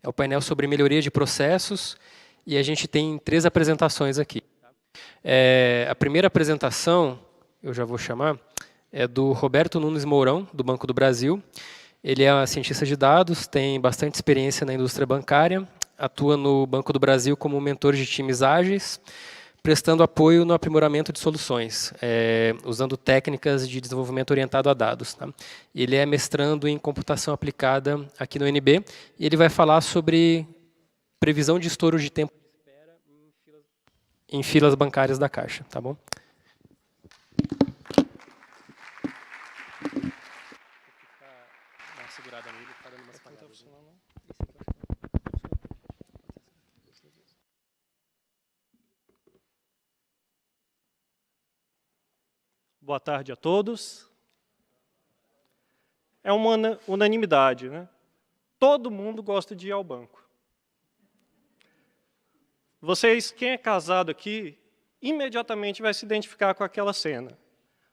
É o painel sobre melhoria de processos, e a gente tem 3 apresentações aqui. A primeira apresentação, eu já vou chamar, é do Roberto Nunes Mourão, do Banco do Brasil. Ele é cientista de dados, tem bastante experiência na indústria bancária, atua no Banco do Brasil como mentor de times ágeis, prestando apoio no aprimoramento de soluções, usando técnicas de desenvolvimento orientado a dados. Tá? Ele é mestrando em computação aplicada aqui no UNB, e ele vai falar sobre previsão de estouro de tempo de espera em filas bancárias da Caixa. Tá bom? Boa tarde a todos. É uma unanimidade, né? Todo mundo gosta de ir ao banco. Vocês, quem é casado aqui, imediatamente vai se identificar com aquela cena.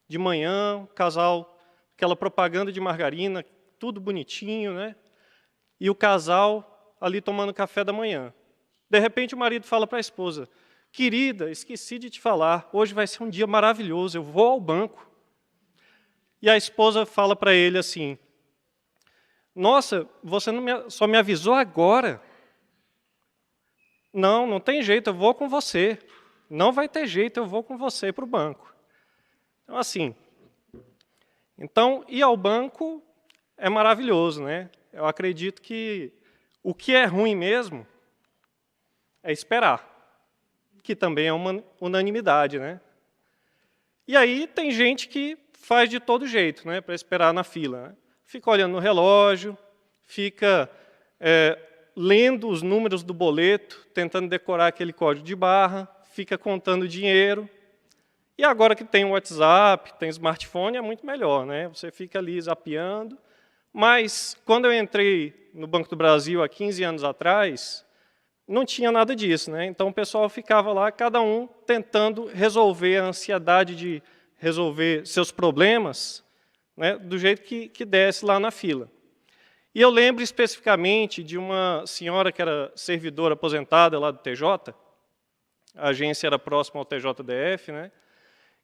De manhã, casal, aquela propaganda de margarina, tudo bonitinho, né? E o casal ali tomando café da manhã. De repente o marido fala para a esposa: querida, esqueci de te falar, hoje vai ser um dia maravilhoso, eu vou ao banco. E a esposa fala para ele assim: nossa, você só me avisou agora. Não, não tem jeito, eu vou com você. Não vai ter jeito, eu vou com você para o banco. Então, assim, ir ao banco é maravilhoso, né? Eu acredito que o que é ruim mesmo é esperar, que também é uma unanimidade, né? E aí tem gente que faz de todo jeito, né, para esperar na fila. Né? Fica olhando no relógio, fica lendo os números do boleto, tentando decorar aquele código de barra, fica contando dinheiro. E agora que tem o WhatsApp, tem smartphone, é muito melhor, né? Você fica ali zapeando. Mas quando eu entrei no Banco do Brasil há 15 anos atrás, não tinha nada disso, né? Então o pessoal ficava lá, cada um tentando resolver a ansiedade de resolver seus problemas, né, do jeito que desse lá na fila. E eu lembro especificamente de uma senhora que era servidora aposentada lá do TJ, a agência era próxima ao TJDF, né,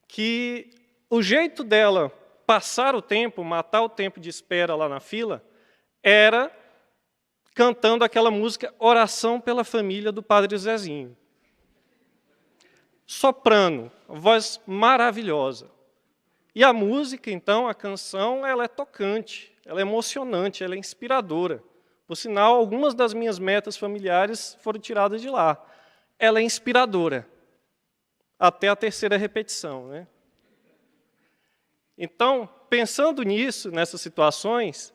que o jeito dela passar o tempo, matar o tempo de espera lá na fila, era cantando aquela música Oração pela Família, do Padre Zezinho. Soprano, voz maravilhosa. E a música, então, a canção, ela é tocante, ela é emocionante, ela é inspiradora. Por sinal, algumas das minhas metas familiares foram tiradas de lá. Ela é inspiradora, até a 3ª repetição, né? Então, pensando nisso, nessas situações,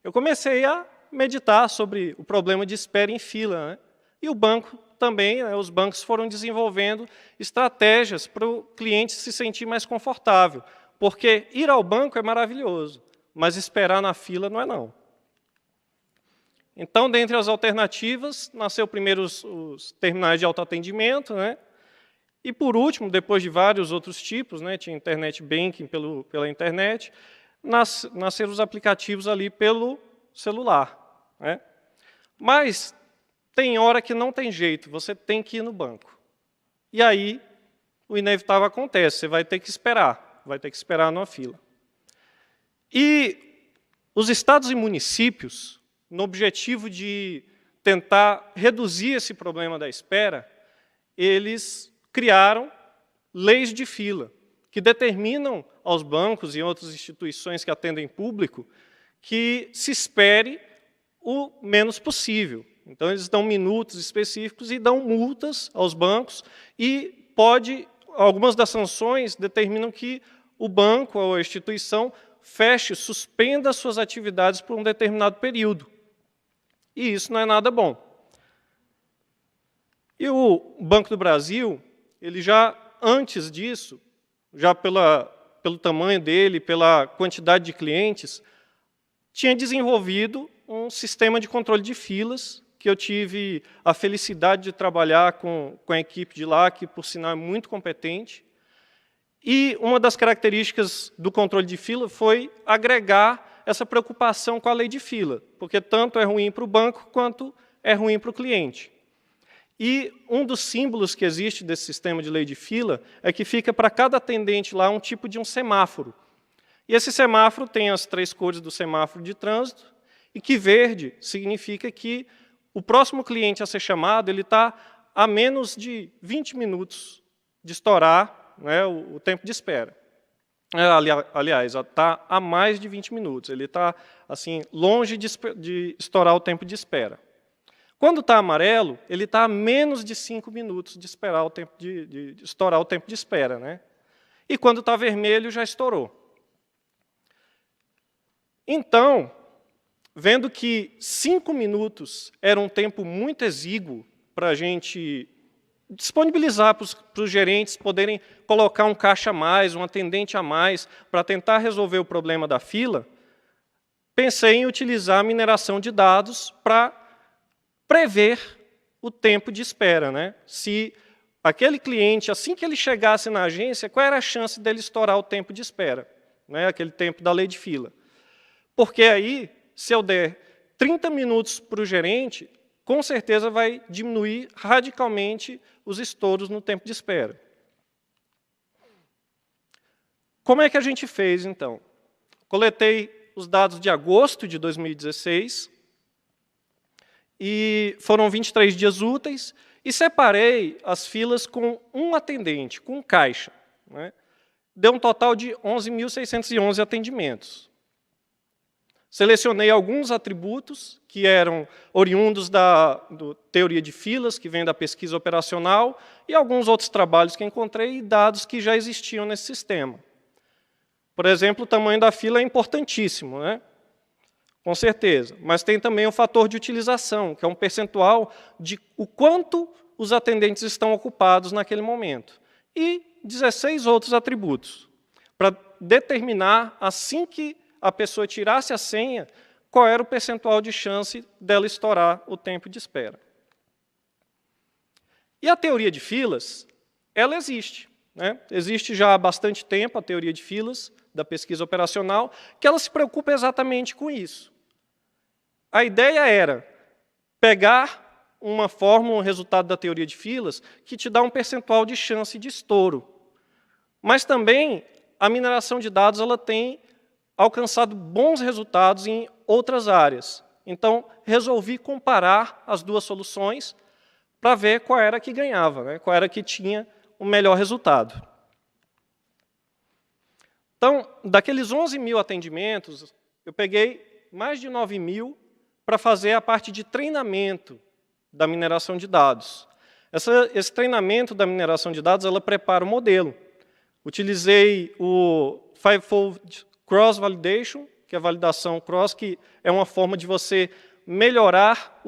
eu comecei a meditar sobre o problema de espera em fila, né? E o banco também, né, os bancos foram desenvolvendo estratégias para o cliente se sentir mais confortável, porque ir ao banco é maravilhoso, mas esperar na fila não é não. Então, dentre as alternativas, nasceu primeiro os terminais de autoatendimento, né? E, por último, depois de vários outros tipos, né, tinha internet banking pela internet, nasceram os aplicativos ali pelo celular. Né? Mas tem hora que não tem jeito, você tem que ir no banco. E aí, o inevitável acontece, você vai ter que esperar numa fila. E os estados e municípios, no objetivo de tentar reduzir esse problema da espera, eles criaram leis de fila, que determinam aos bancos e outras instituições que atendem público que se espere o menos possível. Então, eles dão minutos específicos e dão multas aos bancos e algumas das sanções determinam que o banco ou a instituição feche, suspenda suas atividades por um determinado período. E isso não é nada bom. E o Banco do Brasil, ele já antes disso, já pelo tamanho dele, pela quantidade de clientes, tinha desenvolvido um sistema de controle de filas, que eu tive a felicidade de trabalhar com a equipe de lá, que, por sinal, é muito competente. E uma das características do controle de fila foi agregar essa preocupação com a lei de fila, porque tanto é ruim para o banco, quanto é ruim para o cliente. E um dos símbolos que existe desse sistema de lei de fila é que fica para cada atendente lá um tipo de um semáforo. E esse semáforo tem as 3 cores do semáforo de trânsito, e que verde significa que o próximo cliente a ser chamado ele está a menos de 20 minutos de estourar, né, o tempo de espera. Aliás, está a mais de 20 minutos. Ele está assim, longe de estourar o tempo de espera. Quando está amarelo, ele está a menos de 5 minutos de esperar o tempo de estourar o tempo de espera, né? E quando está vermelho, já estourou. Então, vendo que 5 minutos era um tempo muito exíguo para a gente disponibilizar para os gerentes poderem colocar um caixa a mais, um atendente a mais, para tentar resolver o problema da fila, pensei em utilizar a mineração de dados para prever o tempo de espera, né? Se aquele cliente, assim que ele chegasse na agência, qual era a chance dele estourar o tempo de espera, né? Aquele tempo da lei de fila. Porque aí, se eu der 30 minutos para o gerente, com certeza vai diminuir radicalmente os estouros no tempo de espera. Como é que a gente fez, então? Coletei os dados de agosto de 2016, e foram 23 dias úteis, e separei as filas com um atendente, com um caixa, né? Deu um total de 11.611 atendimentos. Selecionei alguns atributos que eram oriundos da teoria de filas, que vem da pesquisa operacional, e alguns outros trabalhos que encontrei e dados que já existiam nesse sistema. Por exemplo, o tamanho da fila é importantíssimo, né? Com certeza. Mas tem também o fator de utilização, que é um percentual de o quanto os atendentes estão ocupados naquele momento. E 16 outros atributos, para determinar, assim que a pessoa tirasse a senha, qual era o percentual de chance dela estourar o tempo de espera. E a teoria de filas, ela existe, né? Existe já há bastante tempo a teoria de filas da pesquisa operacional, que ela se preocupa exatamente com isso. A ideia era pegar uma fórmula, um resultado da teoria de filas, que te dá um percentual de chance de estouro. Mas também a mineração de dados ela tem alcançado bons resultados em outras áreas. Então, resolvi comparar as duas soluções para ver qual era que ganhava, né? Qual era que tinha o melhor resultado. Então, daqueles 11.000 atendimentos, eu peguei mais de 9.000 para fazer a parte de treinamento da mineração de dados. Esse treinamento da mineração de dados, ela prepara o modelo. Utilizei o Fivefold Cross Validation, que é a validação cross, que é uma forma de você melhorar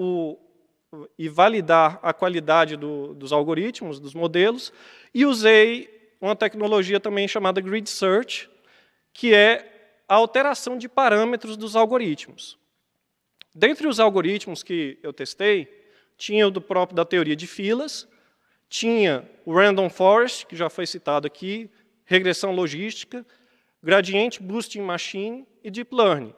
e validar a qualidade dos algoritmos, dos modelos, e usei uma tecnologia também chamada Grid Search, que é a alteração de parâmetros dos algoritmos. Dentre os algoritmos que eu testei, tinha o do próprio da teoria de filas, tinha o Random Forest, que já foi citado aqui, regressão logística, Gradient Boosting Machine e Deep Learning.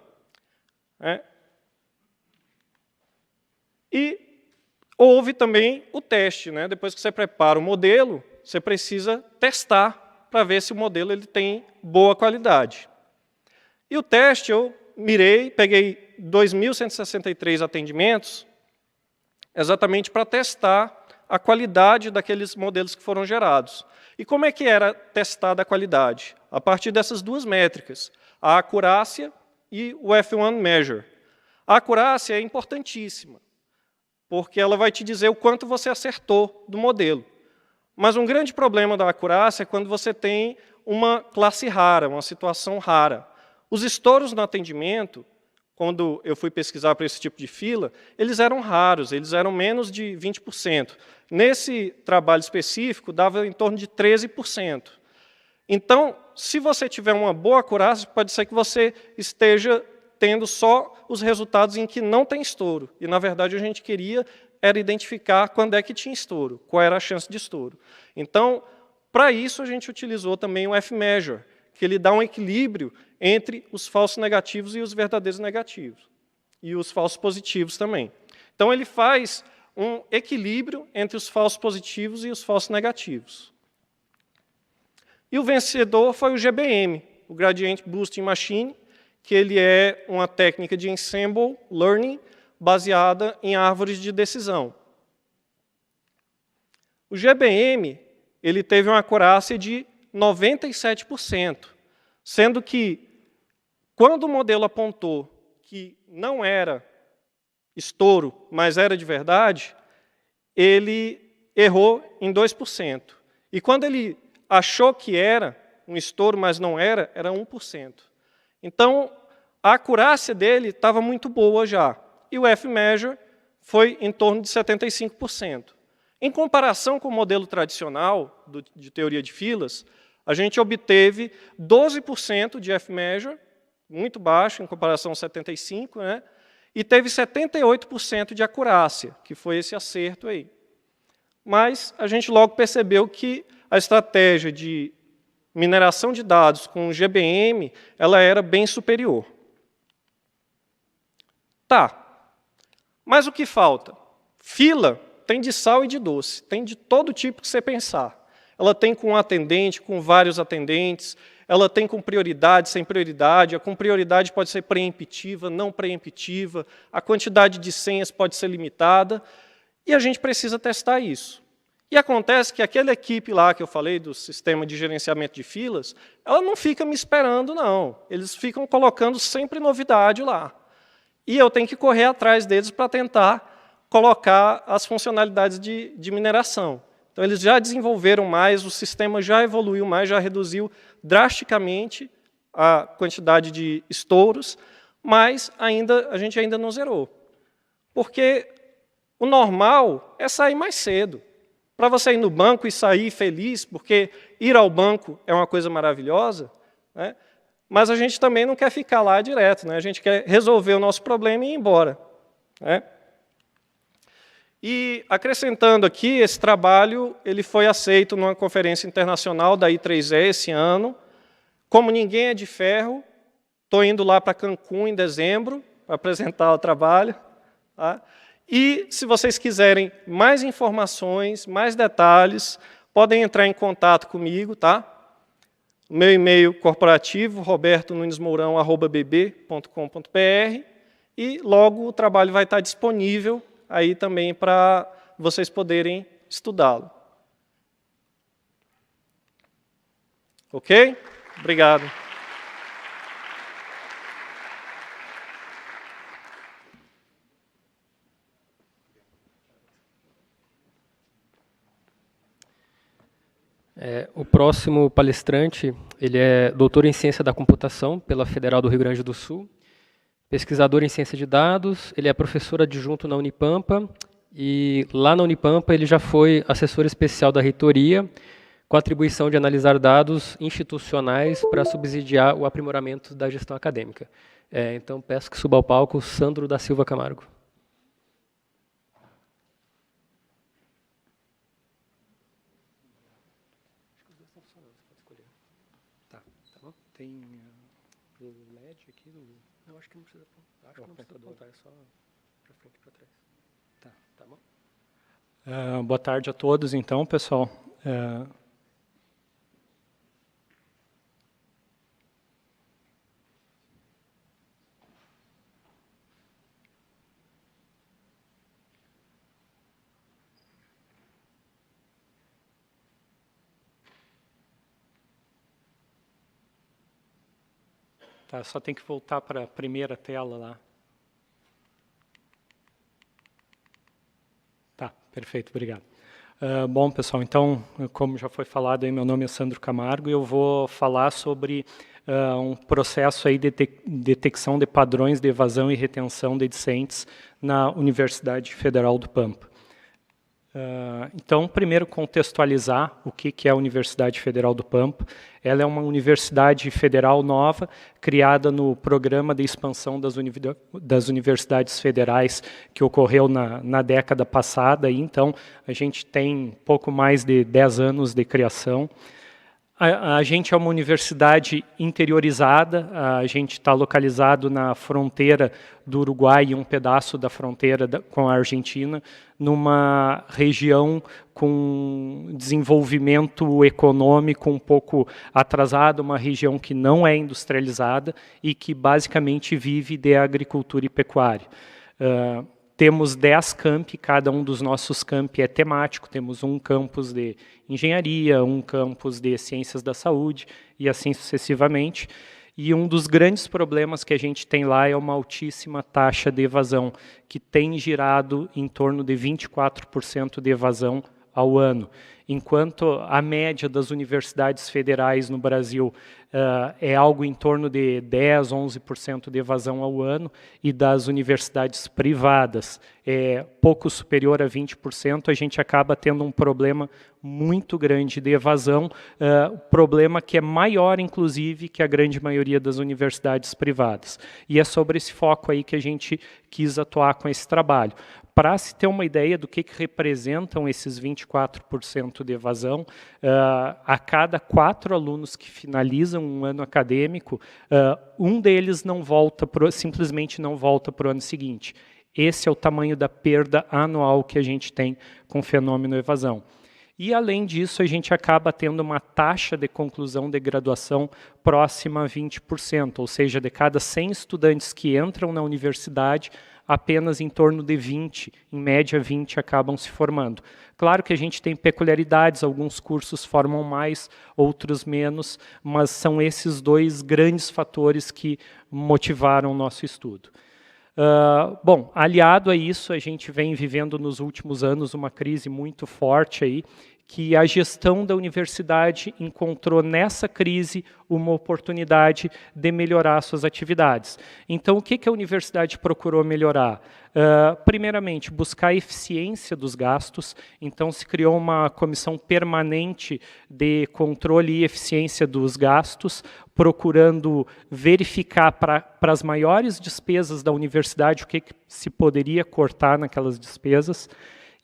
E houve também o teste, né? Depois que você prepara o modelo, você precisa testar para ver se o modelo ele tem boa qualidade. E o teste eu mirei, peguei 2.163 atendimentos, exatamente para testar a qualidade daqueles modelos que foram gerados. E como é que era testada a qualidade? A partir dessas duas métricas, a acurácia e o F1 Measure. A acurácia é importantíssima, porque ela vai te dizer o quanto você acertou do modelo. Mas um grande problema da acurácia é quando você tem uma classe rara, uma situação rara. Os estouros no atendimento, quando eu fui pesquisar para esse tipo de fila, eles eram raros, eles eram menos de 20%. Nesse trabalho específico, dava em torno de 13%. Então, se você tiver uma boa acurácia, pode ser que você esteja tendo só os resultados em que não tem estouro. E, na verdade, a gente queria era identificar quando é que tinha estouro, qual era a chance de estouro. Então, para isso, a gente utilizou também o F-Measure, que ele dá um equilíbrio entre os falsos negativos e os verdadeiros negativos. E os falsos positivos também. Então, ele faz um equilíbrio entre os falsos positivos e os falsos negativos. E o vencedor foi o GBM, o Gradient Boosting Machine, que ele é uma técnica de Ensemble Learning baseada em árvores de decisão. O GBM ele teve uma acurácia de 97%, sendo que, quando o modelo apontou que não era estouro, mas era de verdade, ele errou em 2%. E quando ele achou que era um estouro, mas não era, era 1%. Então, a acurácia dele estava muito boa já. E o F-measure foi em torno de 75%. Em comparação com o modelo tradicional de teoria de filas, a gente obteve 12% de F-measure, muito baixo em comparação a 75%, né? E teve 78% de acurácia, que foi esse acerto aí. Mas a gente logo percebeu que a estratégia de mineração de dados com o GBM ela era bem superior. Tá, mas o que falta? Fila tem de sal e de doce, tem de todo tipo que você pensar. Ela tem com um atendente, com vários atendentes, ela tem com prioridade, sem prioridade, a com prioridade pode ser preemptiva, não preemptiva, a quantidade de senhas pode ser limitada, e a gente precisa testar isso. E acontece que aquela equipe lá que eu falei do sistema de gerenciamento de filas, ela não fica me esperando, não. Eles ficam colocando sempre novidade lá. E eu tenho que correr atrás deles para tentar colocar as funcionalidades de mineração. Então, eles já desenvolveram mais, o sistema já evoluiu mais, já reduziu drasticamente a quantidade de estouros, mas a gente ainda não zerou. Porque o normal é sair mais cedo. Para você ir no banco e sair feliz, porque ir ao banco é uma coisa maravilhosa, né? Mas a gente também não quer ficar lá direto, né? A gente quer resolver o nosso problema e ir embora, né? E, acrescentando aqui, esse trabalho ele foi aceito numa conferência internacional da I3E esse ano. Como ninguém é de ferro, estou indo lá para Cancún em dezembro para apresentar o trabalho. Tá? E, se vocês quiserem mais informações, mais detalhes, podem entrar em contato comigo. Tá? O meu e-mail corporativo, robertonunesmourão@bb.com.br, e logo o trabalho vai estar disponível aí também para vocês poderem estudá-lo. Ok? Obrigado. O próximo palestrante, ele é doutor em Ciência da Computação pela Federal do Rio Grande do Sul, pesquisador em Ciência de Dados, ele é professor adjunto na Unipampa, e lá na Unipampa ele já foi assessor especial da reitoria, com a atribuição de analisar dados institucionais para subsidiar o aprimoramento da gestão acadêmica. Então, peço que suba ao palco Sandro da Silva Camargo. Tem o LED aqui do... Não, acho que não precisa apontar. Acho que não precisa apontar, é só para frente e para trás. Tá bom? Boa tarde a todos, então, pessoal. Tá, só tem que voltar para a primeira tela lá. Tá, perfeito, obrigado. Bom, pessoal, então, como já foi falado, aí, meu nome é Sandro Camargo e eu vou falar sobre um processo aí de detecção de padrões de evasão e retenção de discentes na Universidade Federal do Pampa. Então, primeiro, contextualizar o que é a Universidade Federal do Pampa. Ela é uma universidade federal nova, criada no programa de expansão das universidades federais, que ocorreu na década passada. E, então, a gente tem pouco mais de 10 anos de criação. A gente é uma universidade interiorizada, a gente está localizado na fronteira do Uruguai e um pedaço da fronteira com a Argentina, numa região com desenvolvimento econômico um pouco atrasado, uma região que não é industrializada e que basicamente vive de agricultura e pecuária. Temos 10 campi, cada um dos nossos campi é temático, temos um campus de engenharia, um campus de ciências da saúde e assim sucessivamente. E um dos grandes problemas que a gente tem lá é uma altíssima taxa de evasão, que tem girado em torno de 24% de evasão ao ano, enquanto a média das universidades federais no Brasil é algo em torno de 10%, 11% de evasão ao ano, e das universidades privadas é pouco superior a 20%, a gente acaba tendo um problema muito grande de evasão, problema que é maior, inclusive, que a grande maioria das universidades privadas. E é sobre esse foco aí que a gente quis atuar com esse trabalho. Para se ter uma ideia do que representam esses 24% de evasão, a cada 4 alunos que finalizam um ano acadêmico, um deles simplesmente não volta para o ano seguinte. Esse é o tamanho da perda anual que a gente tem com o fenômeno evasão. E, além disso, a gente acaba tendo uma taxa de conclusão de graduação próxima a 20%, ou seja, de cada 100 estudantes que entram na universidade, apenas em torno de 20, em média 20, acabam se formando. Claro que a gente tem peculiaridades, alguns cursos formam mais, outros menos, mas são esses 2 grandes fatores que motivaram o nosso estudo. Bom, aliado a isso, a gente vem vivendo nos últimos anos uma crise muito forte aí, que a gestão da universidade encontrou nessa crise uma oportunidade de melhorar suas atividades. Então, o que a universidade procurou melhorar? Primeiramente, buscar a eficiência dos gastos. Então, se criou uma comissão permanente de controle e eficiência dos gastos, procurando verificar para as maiores despesas da universidade o que se poderia cortar naquelas despesas.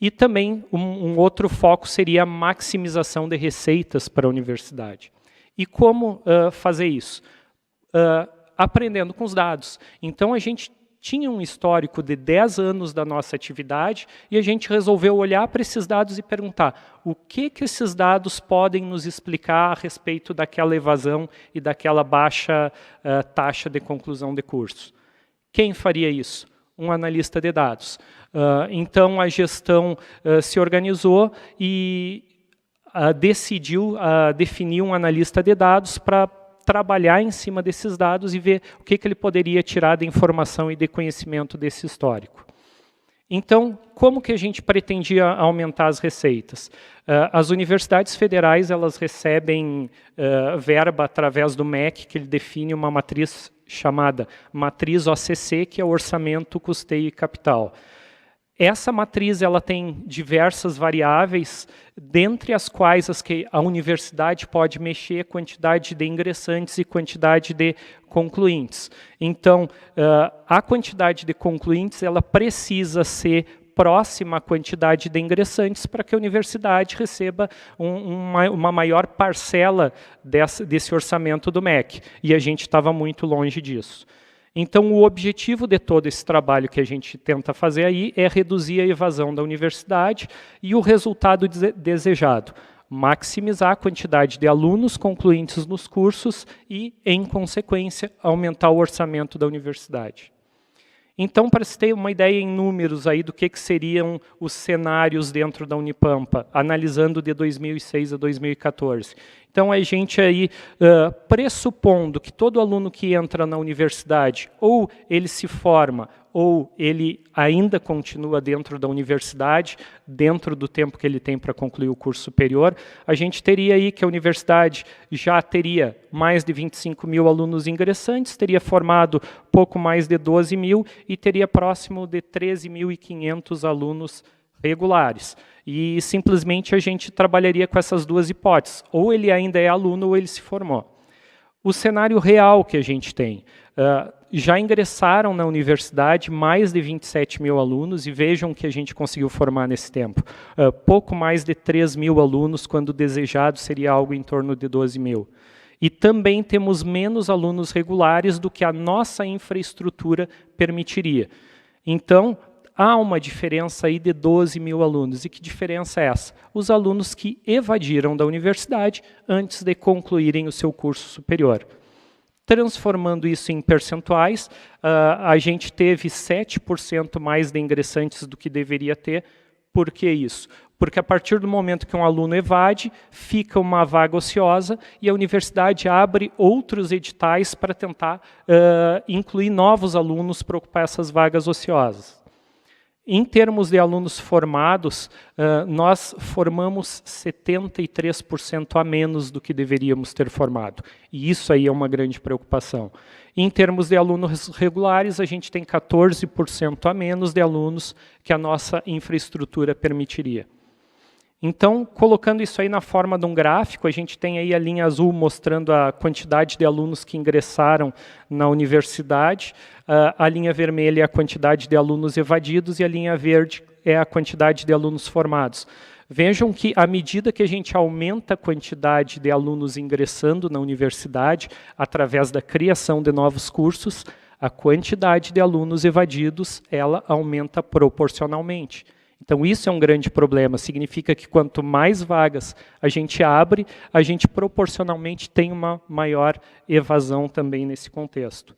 E também um outro foco seria a maximização de receitas para a universidade. E como fazer isso? Aprendendo com os dados. Então, a gente tinha um histórico de 10 anos da nossa atividade e a gente resolveu olhar para esses dados e perguntar o que esses dados podem nos explicar a respeito daquela evasão e daquela baixa taxa de conclusão de cursos. Quem faria isso? Um analista de dados. Então, a gestão se organizou e decidiu definir um analista de dados para trabalhar em cima desses dados e ver o que ele poderia tirar de informação e de conhecimento desse histórico. Então, como que a gente pretendia aumentar as receitas? As universidades federais, elas recebem verba através do MEC, que ele define uma matriz chamada matriz OCC, que é o orçamento, custeio e capital. Essa matriz ela tem diversas variáveis, dentre as quais a universidade pode mexer quantidade de ingressantes e quantidade de concluintes. Então, a quantidade de concluintes ela precisa ser próxima à quantidade de ingressantes para que a universidade receba uma maior parcela desse orçamento do MEC. E a gente estava muito longe disso. Então, o objetivo de todo esse trabalho que a gente tenta fazer aí é reduzir a evasão da universidade e o resultado desejado, maximizar a quantidade de alunos concluintes nos cursos e, em consequência, aumentar o orçamento da universidade. Então, para se ter uma ideia em números aí do que seriam os cenários dentro da Unipampa, analisando de 2006 a 2014. Então, a gente aí, pressupondo que todo aluno que entra na universidade, ou ele se forma, ou ele ainda continua dentro da universidade, dentro do tempo que ele tem para concluir o curso superior, a gente teria aí que a universidade já teria mais de 25 mil alunos ingressantes, teria formado pouco mais de 12 mil e teria próximo de 13.500 alunos regulares. E simplesmente a gente trabalharia com essas duas hipóteses, ou ele ainda é aluno ou ele se formou. O cenário real que a gente tem. Já ingressaram na universidade mais de 27 mil alunos, e vejam que a gente conseguiu formar nesse tempo. Pouco mais de 3 mil alunos, quando desejado seria algo em torno de 12 mil. E também temos menos alunos regulares do que a nossa infraestrutura permitiria. Então, há uma diferença aí de 12 mil alunos. E que diferença é essa? Os alunos que evadiram da universidade antes de concluírem o seu curso superior. Transformando isso em percentuais, a gente teve 7% mais de ingressantes do que deveria ter. Por que isso? Porque a partir do momento que um aluno evade, fica uma vaga ociosa e a universidade abre outros editais para tentar incluir novos alunos para ocupar essas vagas ociosas. Em termos de alunos formados, nós formamos 73% a menos do que deveríamos ter formado. E isso aí é uma grande preocupação. Em termos de alunos regulares, a gente tem 14% a menos de alunos que a nossa infraestrutura permitiria. Então, colocando isso aí na forma de um gráfico, a gente tem aí a linha azul mostrando a quantidade de alunos que ingressaram na universidade, a linha vermelha é a quantidade de alunos evadidos e a linha verde é a quantidade de alunos formados. Vejam que, à medida que a gente aumenta a quantidade de alunos ingressando na universidade, através da criação de novos cursos, a quantidade de alunos evadidos, ela aumenta proporcionalmente. Então, isso é um grande problema. Significa que quanto mais vagas a gente abre, a gente proporcionalmente tem uma maior evasão também nesse contexto.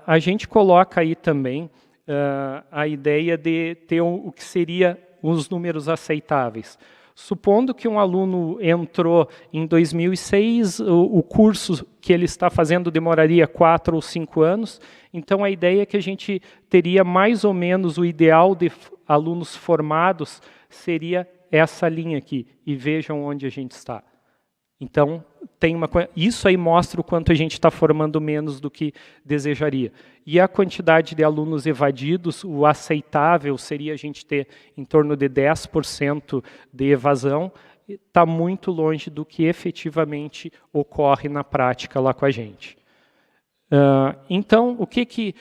A gente coloca aí também a ideia de ter o que seria os números aceitáveis. Supondo que um aluno entrou em 2006, o curso que ele está fazendo demoraria 4 ou 5 anos, então a ideia é que a gente teria mais ou menos o ideal de alunos formados seria essa linha aqui, e vejam onde a gente está. Então, isso aí mostra o quanto a gente está formando menos do que desejaria. E a quantidade de alunos evadidos, o aceitável seria a gente ter em torno de 10% de evasão, está muito longe do que efetivamente ocorre na prática lá com a gente. Então, o que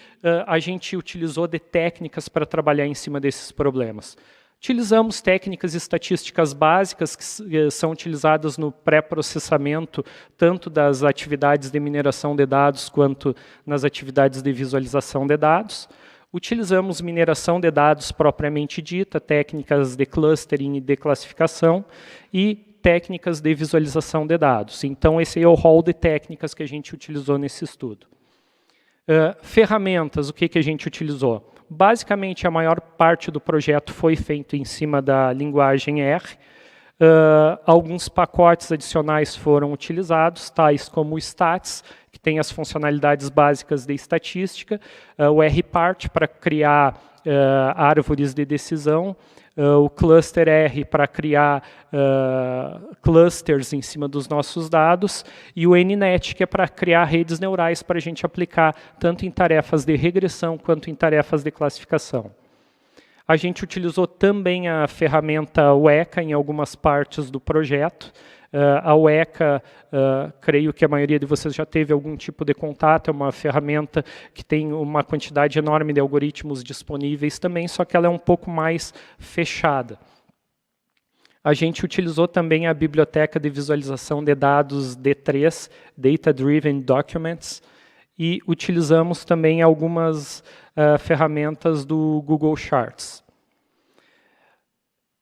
a gente utilizou de técnicas para trabalhar em cima desses problemas? Utilizamos técnicas estatísticas básicas que são utilizadas no pré-processamento, tanto das atividades de mineração de dados quanto nas atividades de visualização de dados. Utilizamos mineração de dados propriamente dita, técnicas de clustering e de classificação, e técnicas de visualização de dados. Então, esse é o rol de técnicas que a gente utilizou nesse estudo. Ferramentas, o que a gente utilizou? Basicamente, a maior parte do projeto foi feito em cima da linguagem R. Alguns pacotes adicionais foram utilizados, tais como o Stats, que tem as funcionalidades básicas de estatística, o RPart para criar árvores de decisão, o Cluster R para criar clusters em cima dos nossos dados, e o NNet, que é para criar redes neurais para a gente aplicar tanto em tarefas de regressão quanto em tarefas de classificação. A gente utilizou também a ferramenta Weka em algumas partes do projeto. A Weka, creio que a maioria de vocês já teve algum tipo de contato, é uma ferramenta que tem uma quantidade enorme de algoritmos disponíveis também, só que ela é um pouco mais fechada. A gente utilizou também a biblioteca de visualização de dados D3, Data Driven Documents, e utilizamos também algumas ferramentas do Google Charts.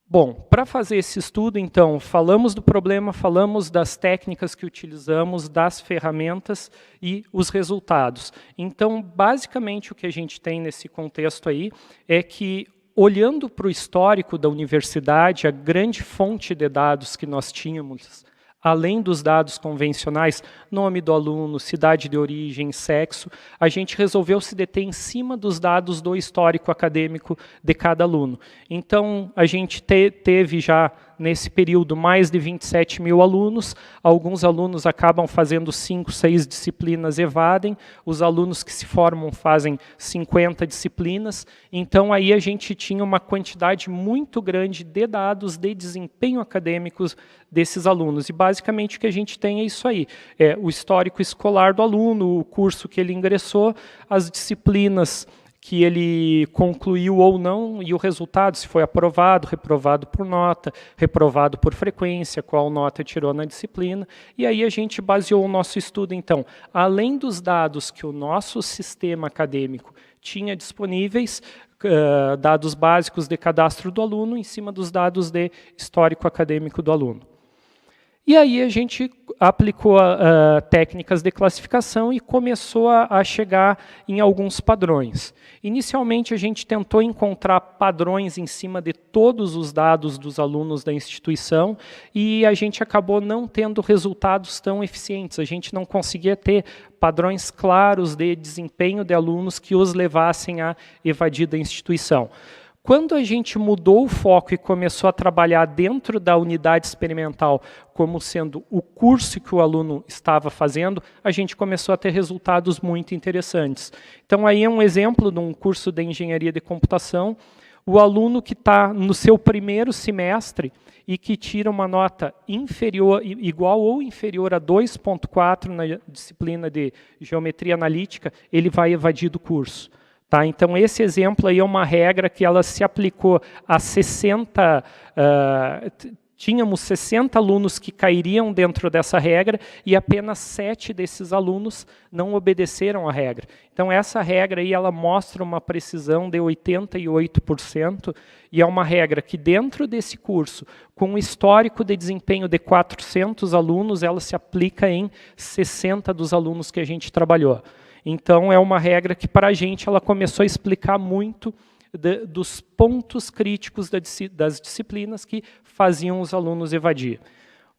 Bom, para fazer esse estudo, então, falamos do problema, falamos das técnicas que utilizamos, das ferramentas e os resultados. Então, basicamente, o que a gente tem nesse contexto aí é que, olhando para o histórico da universidade, a grande fonte de dados que nós tínhamos, além dos dados convencionais, nome do aluno, cidade de origem, sexo, a gente resolveu se deter em cima dos dados do histórico acadêmico de cada aluno. Então, a gente teve já nesse período, mais de 27 mil alunos. Alguns alunos acabam fazendo 5, 6 disciplinas, evadem. Os alunos que se formam fazem 50 disciplinas. Então, aí a gente tinha uma quantidade muito grande de dados de desempenho acadêmico desses alunos. E, basicamente, o que a gente tem é isso aí. É o histórico escolar do aluno, o curso que ele ingressou, as disciplinas que ele concluiu ou não, e o resultado, se foi aprovado, reprovado por nota, reprovado por frequência, qual nota tirou na disciplina. E aí a gente baseou o nosso estudo, então, além dos dados que o nosso sistema acadêmico tinha disponíveis, dados básicos de cadastro do aluno, em cima dos dados de histórico acadêmico do aluno. E aí a gente aplicou técnicas de classificação e começou a chegar em alguns padrões. Inicialmente, a gente tentou encontrar padrões em cima de todos os dados dos alunos da instituição e a gente acabou não tendo resultados tão eficientes. A gente não conseguia ter padrões claros de desempenho de alunos que os levassem a evadir da instituição. Quando a gente mudou o foco e começou a trabalhar dentro da unidade experimental como sendo o curso que o aluno estava fazendo, a gente começou a ter resultados muito interessantes. Então, aí é um exemplo de um curso de engenharia de computação. O aluno que está no seu primeiro semestre e que tira uma nota inferior, igual ou inferior a 2,4 na disciplina de geometria analítica, ele vai evadir do curso. Tá? Então, esse exemplo aí é uma regra que ela se aplicou a 60... tínhamos 60 alunos que cairiam dentro dessa regra e apenas 7 desses alunos não obedeceram à regra. Então, essa regra aí, ela mostra uma precisão de 88% e é uma regra que dentro desse curso, com um histórico de desempenho de 400 alunos, ela se aplica em 60 dos alunos que a gente trabalhou. Então, é uma regra que, para a gente, ela começou a explicar muito dos pontos críticos das disciplinas que faziam os alunos evadir.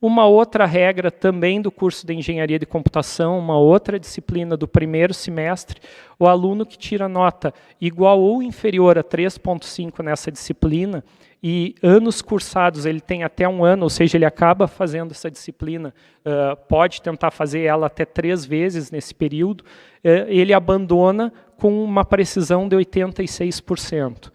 Uma outra regra também do curso de Engenharia de Computação, uma outra disciplina do primeiro semestre, o aluno que tira nota igual ou inferior a 3,5 nessa disciplina, e anos cursados, ele tem até 1 ano, ou seja, ele acaba fazendo essa disciplina, pode tentar fazer ela até 3 vezes nesse período, ele abandona com uma precisão de 86%.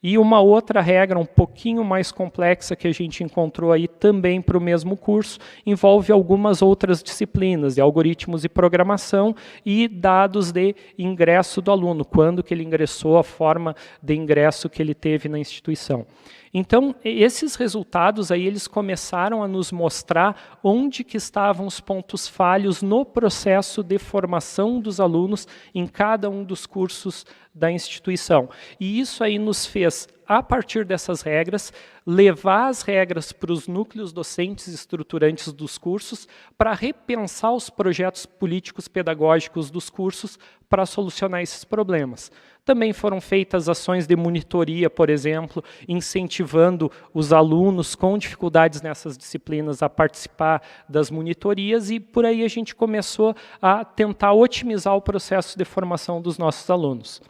E uma outra regra um pouquinho mais complexa que a gente encontrou aí também para o mesmo curso, envolve algumas outras disciplinas, de algoritmos e programação e dados de ingresso do aluno, quando que ele ingressou, a forma de ingresso que ele teve na instituição. Então, esses resultados aí, eles começaram a nos mostrar onde que estavam os pontos falhos no processo de formação dos alunos em cada um dos cursos da instituição. E isso aí nos fez, a partir dessas regras, levar as regras para os núcleos docentes estruturantes dos cursos para repensar os projetos políticos pedagógicos dos cursos para solucionar esses problemas. Também foram feitas ações de monitoria, por exemplo, incentivando os alunos com dificuldades nessas disciplinas a participar das monitorias e por aí a gente começou a tentar otimizar o processo de formação dos nossos alunos.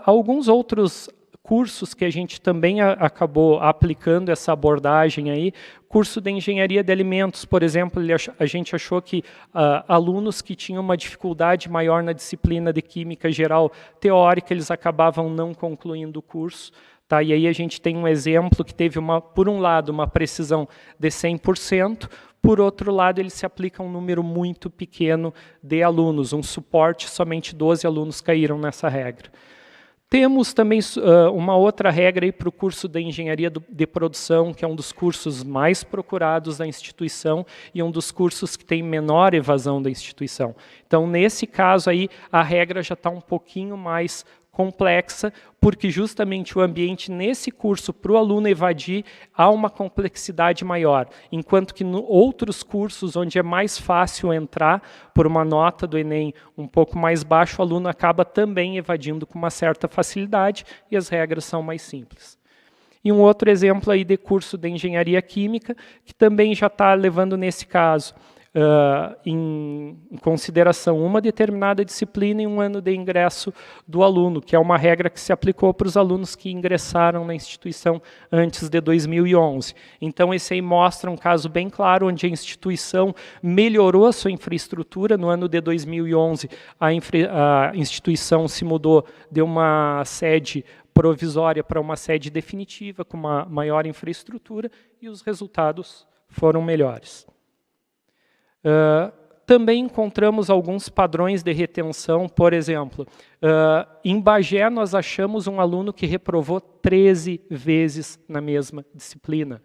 Alguns outros cursos que a gente também acabou aplicando essa abordagem aí, curso de engenharia de alimentos, por exemplo, a gente achou que alunos que tinham uma dificuldade maior na disciplina de química geral teórica, eles acabavam não concluindo o curso. Tá? E aí a gente tem um exemplo que teve, por um lado, uma precisão de 100%, por outro lado, ele se aplica a um número muito pequeno de alunos, um suporte, somente 12 alunos caíram nessa regra. Temos também uma outra regra para o curso de Engenharia de Produção, que é um dos cursos mais procurados da instituição e um dos cursos que tem menor evasão da instituição. Então, nesse caso aí, a regra já está um pouquinho mais complexa, porque justamente o ambiente nesse curso, para o aluno evadir, há uma complexidade maior, enquanto que em outros cursos, onde é mais fácil entrar por uma nota do Enem um pouco mais baixa, o aluno acaba também evadindo com uma certa facilidade e as regras são mais simples. E um outro exemplo aí de curso de Engenharia Química, que também já está levando nesse caso, em consideração uma determinada disciplina em um ano de ingresso do aluno, que é uma regra que se aplicou para os alunos que ingressaram na instituição antes de 2011. Então, esse aí mostra um caso bem claro, onde a instituição melhorou a sua infraestrutura. No ano de 2011, a instituição se mudou de uma sede provisória para uma sede definitiva, com uma maior infraestrutura, e os resultados foram melhores. Também encontramos alguns padrões de retenção. Por exemplo, em Bagé nós achamos um aluno que reprovou 13 vezes na mesma disciplina.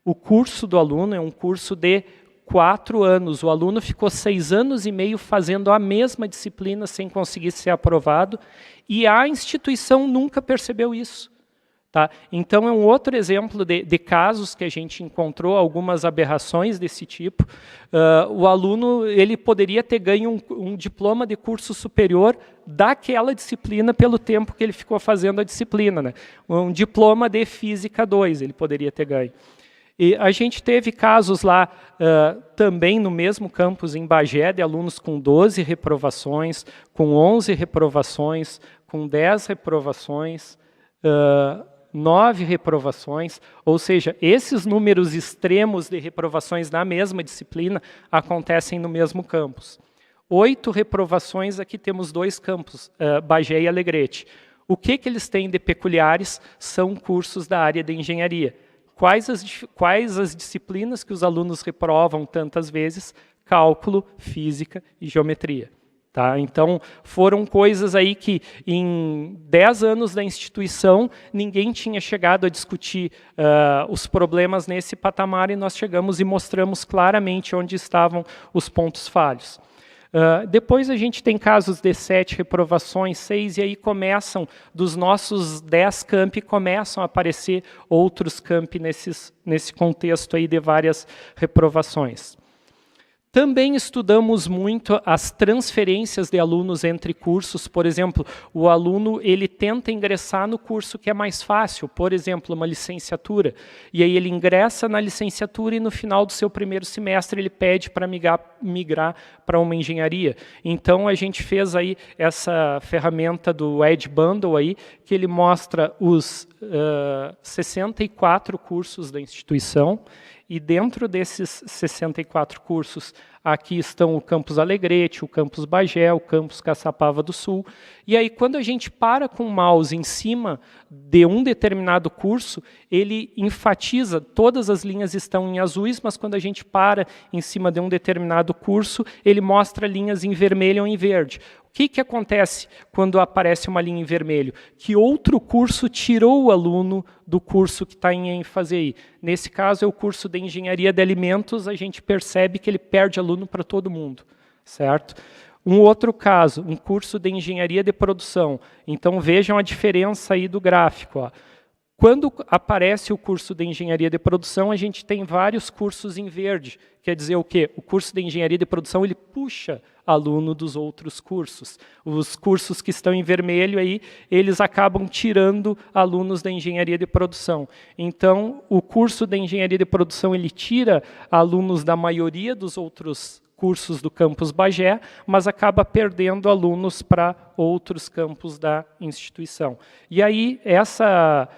O curso do aluno é um curso de 4 anos. O aluno ficou 6 anos e meio fazendo a mesma disciplina sem conseguir ser aprovado, e a instituição nunca percebeu isso. Tá? Então, é um outro exemplo de casos que a gente encontrou, algumas aberrações desse tipo. O aluno ele poderia ter ganho um diploma de curso superior daquela disciplina pelo tempo que ele ficou fazendo a disciplina, né? Um diploma de Física 2 ele poderia ter ganho. E a gente teve casos lá também no mesmo campus em Bagé, de alunos com 12 reprovações, com 11 reprovações, com 10 reprovações, 9 reprovações, ou seja, esses números extremos de reprovações na mesma disciplina acontecem no mesmo campus. 8 reprovações, aqui temos 2 campos, Bagé e Alegrete. O que eles têm de peculiares são cursos da área de engenharia. Quais as disciplinas que os alunos reprovam tantas vezes? Cálculo, física e geometria. Tá? Então, foram coisas aí que, em 10 anos da instituição, ninguém tinha chegado a discutir os problemas nesse patamar, e nós chegamos e mostramos claramente onde estavam os pontos falhos. Depois a gente tem casos de 7 reprovações, 6, e aí começam, dos nossos 10 campi, começam a aparecer outros campi nesse contexto aí de várias reprovações. Também estudamos muito as transferências de alunos entre cursos. Por exemplo, o aluno ele tenta ingressar no curso que é mais fácil, por exemplo, uma licenciatura, e aí ele ingressa na licenciatura e no final do seu primeiro semestre ele pede para migrar para uma engenharia. Então a gente fez aí essa ferramenta do Ed Bundle aí, que ele mostra os 64 cursos da instituição. E dentro desses 64 cursos, aqui estão o campus Alegrete, o campus Bagé, o campus Caçapava do Sul. E aí, quando a gente para com o mouse em cima de um determinado curso, ele enfatiza, todas as linhas estão em azuis, mas quando a gente para em cima de um determinado curso, ele mostra linhas em vermelho ou em verde. O que acontece quando aparece uma linha em vermelho? Que outro curso tirou o aluno do curso que está em ênfase aí. Nesse caso, é o curso de Engenharia de Alimentos, a gente percebe que ele perde aluno para todo mundo, certo? Um outro caso, um curso de Engenharia de Produção. Então, vejam a diferença aí do gráfico. Ó. Quando aparece o curso de Engenharia de Produção, a gente tem vários cursos em verde. Quer dizer o quê? O curso de Engenharia de Produção, ele puxa aluno dos outros cursos. Os cursos que estão em vermelho, aí, eles acabam tirando alunos da Engenharia de Produção. Então, o curso de Engenharia de Produção, ele tira alunos da maioria dos outros cursos do campus Bagé, mas acaba perdendo alunos para outros campos da instituição. E aí, essa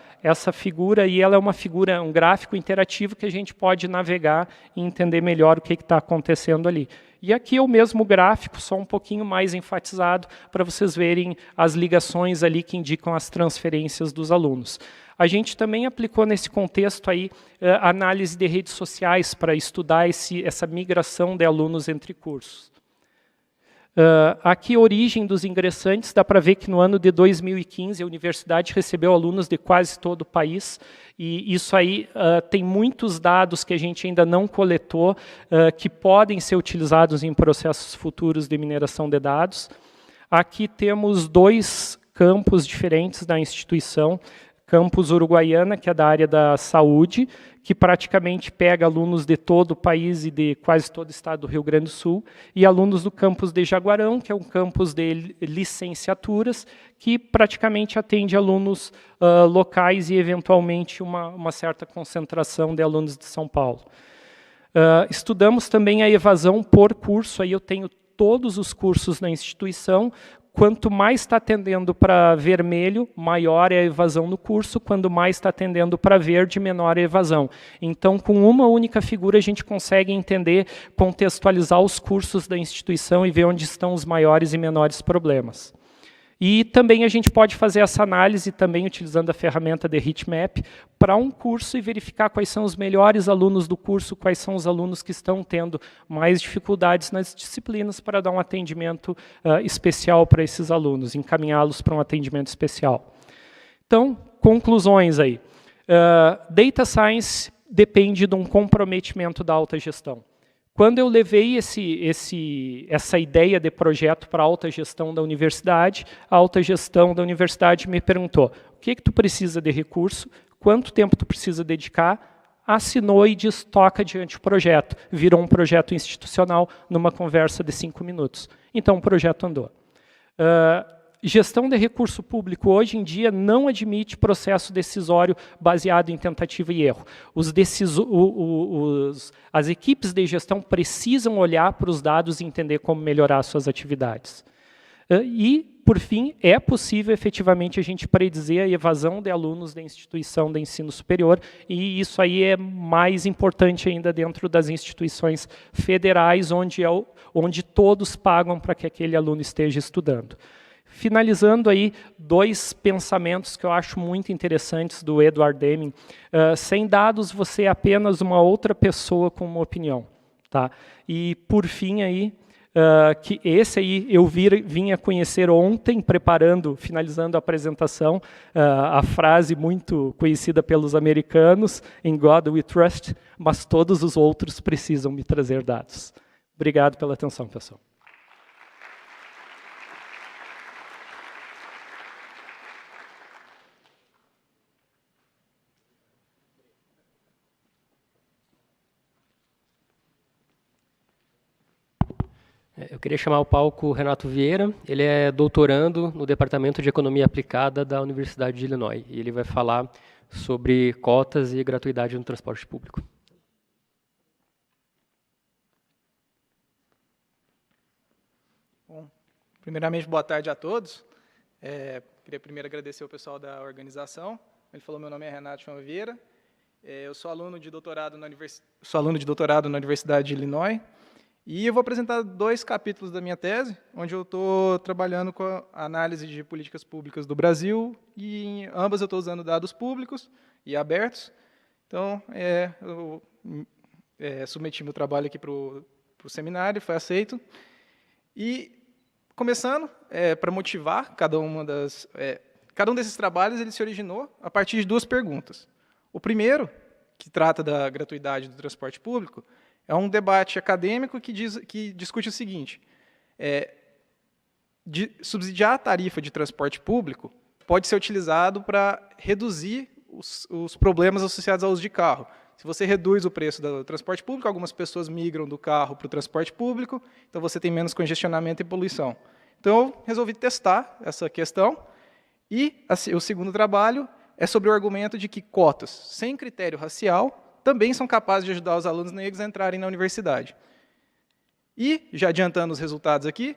figura aí, ela é uma figura, um gráfico interativo que a gente pode navegar e entender melhor o que está acontecendo ali. E aqui é o mesmo gráfico, só um pouquinho mais enfatizado, para vocês verem as ligações ali que indicam as transferências dos alunos. A gente também aplicou nesse contexto aí análise de redes sociais para estudar essa migração de alunos entre cursos. Aqui a origem dos ingressantes, dá para ver que no ano de 2015 a universidade recebeu alunos de quase todo o país, e isso aí tem muitos dados que a gente ainda não coletou, que podem ser utilizados em processos futuros de mineração de dados. Aqui temos 2 campos diferentes da instituição, campus Uruguaiana, que é da área da saúde, que praticamente pega alunos de todo o país e de quase todo o estado do Rio Grande do Sul, e alunos do campus de Jaguarão, que é um campus de licenciaturas, que praticamente atende alunos locais e, eventualmente, uma certa concentração de alunos de São Paulo. Estudamos também a evasão por curso, aí eu tenho todos os cursos na instituição. Quanto mais está tendendo para vermelho, maior é a evasão no curso, quando mais está tendendo para verde, menor é a evasão. Então, com uma única figura, a gente consegue entender, contextualizar os cursos da instituição e ver onde estão os maiores e menores problemas. E também a gente pode fazer essa análise, também utilizando a ferramenta de heatmap, para um curso e verificar quais são os melhores alunos do curso, quais são os alunos que estão tendo mais dificuldades nas disciplinas, para dar um atendimento especial para esses alunos, encaminhá-los para um atendimento especial. Então, conclusões aí. Data Science depende de um comprometimento da alta gestão. Quando eu levei essa ideia de projeto para a alta gestão da universidade, a alta gestão da universidade me perguntou: o que tu precisa de recurso, quanto tempo tu precisa dedicar, assinou e diz: toca adiante o projeto. Virou um projeto institucional numa conversa de 5 minutos. Então o projeto andou. Gestão de recurso público hoje em dia não admite processo decisório baseado em tentativa e erro. As equipes de gestão precisam olhar para os dados e entender como melhorar suas atividades. E, por fim, é possível efetivamente a gente predizer a evasão de alunos da instituição de ensino superior, e isso aí é mais importante ainda dentro das instituições federais, onde todos pagam para que aquele aluno esteja estudando. Finalizando aí, 2 pensamentos que eu acho muito interessantes do Edward Deming. Sem dados, você é apenas uma outra pessoa com uma opinião. Tá? E, por fim, aí, que esse aí eu vim a conhecer ontem, finalizando a apresentação, a frase muito conhecida pelos americanos, "In God we trust", mas todos os outros precisam me trazer dados. Obrigado pela atenção, pessoal. Eu queria chamar ao palco o Renato Vieira. Ele é doutorando no Departamento de Economia Aplicada da Universidade de Illinois. E ele vai falar sobre cotas e gratuidade no transporte público. Bom, primeiramente, boa tarde a todos. Queria primeiro agradecer ao pessoal da organização. Ele falou, meu nome é Renato Vieira. Eu sou aluno de doutorado na Universidade de Illinois. E eu vou apresentar 2 capítulos da minha tese, onde eu estou trabalhando com a análise de políticas públicas do Brasil, e em ambas eu estou usando dados públicos e abertos. Então, eu submeti meu trabalho aqui para o seminário, foi aceito. E, começando, para motivar cada um desses trabalhos, ele se originou a partir de 2 perguntas. O primeiro, que trata da gratuidade do transporte público, é um debate acadêmico que discute o seguinte: subsidiar a tarifa de transporte público pode ser utilizado para reduzir os problemas associados ao uso de carro. Se você reduz o preço do transporte público, algumas pessoas migram do carro para o transporte público, então você tem menos congestionamento e poluição. Então, eu resolvi testar essa questão, e o segundo trabalho é sobre o argumento de que cotas sem critério racial também são capazes de ajudar os alunos negros a entrarem na universidade. E, já adiantando os resultados aqui,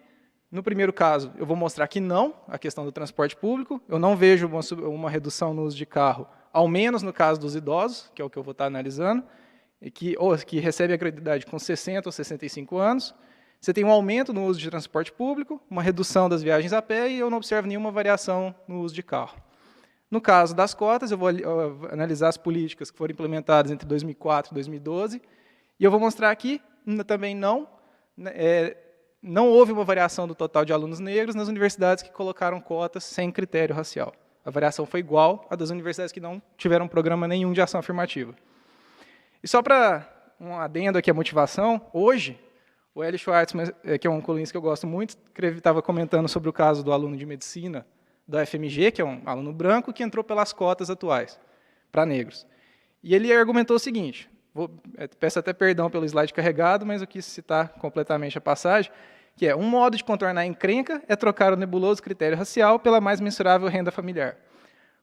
no primeiro caso, eu vou mostrar que não, a questão do transporte público. Eu não vejo uma redução no uso de carro, ao menos no caso dos idosos, que é o que eu vou estar analisando, que recebem a gratuidade com 60 ou 65 anos. Você tem um aumento no uso de transporte público, uma redução das viagens a pé, e eu não observo nenhuma variação no uso de carro. No caso das cotas, eu vou analisar as políticas que foram implementadas entre 2004 e 2012, e eu vou mostrar aqui, também não houve uma variação do total de alunos negros nas universidades que colocaram cotas sem critério racial. A variação foi igual à das universidades que não tiveram programa nenhum de ação afirmativa. E só para um adendo aqui à motivação, hoje, o Hélio Schwartzman, que é um colunista que eu gosto muito, estava comentando sobre o caso do aluno de medicina da FMG, que é um aluno branco, que entrou pelas cotas atuais, para negros. E ele argumentou o seguinte, peço até perdão pelo slide carregado, mas eu quis citar completamente a passagem, que é: um modo de contornar a encrenca é trocar o nebuloso critério racial pela mais mensurável renda familiar.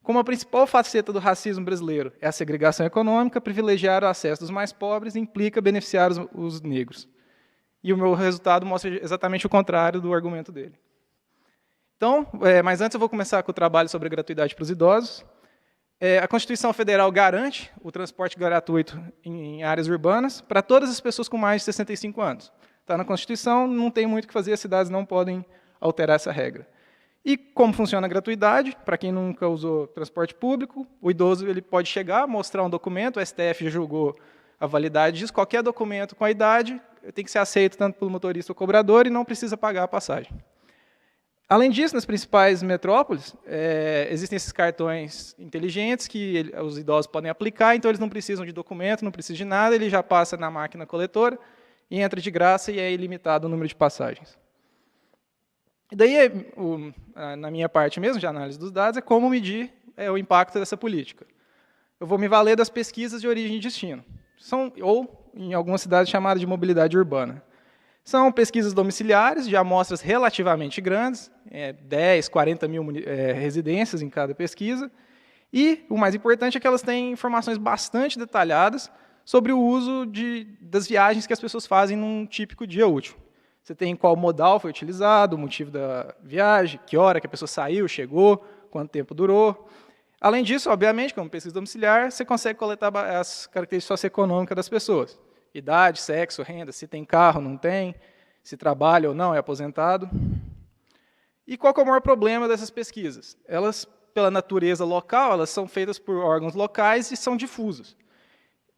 Como a principal faceta do racismo brasileiro é a segregação econômica, privilegiar o acesso dos mais pobres implica beneficiar os negros. E o meu resultado mostra exatamente o contrário do argumento dele. Então, mas antes eu vou começar com o trabalho sobre a gratuidade para os idosos. A Constituição Federal garante o transporte gratuito em áreas urbanas para todas as pessoas com mais de 65 anos. Está na Constituição, não tem muito o que fazer, as cidades não podem alterar essa regra. E como funciona a gratuidade? Para quem nunca usou transporte público, o idoso ele pode chegar, mostrar um documento, o STF já julgou a validade disso, qualquer documento com a idade tem que ser aceito tanto pelo motorista ou cobrador e não precisa pagar a passagem. Além disso, nas principais metrópoles, existem esses cartões inteligentes que os idosos podem aplicar, então eles não precisam de documento, não precisam de nada, ele já passa na máquina coletora e entra de graça e é ilimitado o número de passagens. E daí, na minha parte mesmo, de análise dos dados, é como medir o impacto dessa política. Eu vou me valer das pesquisas de origem e destino, ou, em algumas cidades, chamadas de mobilidade urbana. São pesquisas domiciliares, de amostras relativamente grandes, 10, 40 mil residências em cada pesquisa, e, o mais importante, é que elas têm informações bastante detalhadas sobre o uso das viagens que as pessoas fazem num típico dia útil. Você tem qual modal foi utilizado, o motivo da viagem, que hora que a pessoa saiu, chegou, quanto tempo durou. Além disso, obviamente, como pesquisa domiciliar, você consegue coletar as características socioeconômicas das pessoas. Idade, sexo, renda, se tem carro, não tem, se trabalha ou não, é aposentado. E qual que é o maior problema dessas pesquisas? Elas, pela natureza local, elas são feitas por órgãos locais e são difusas.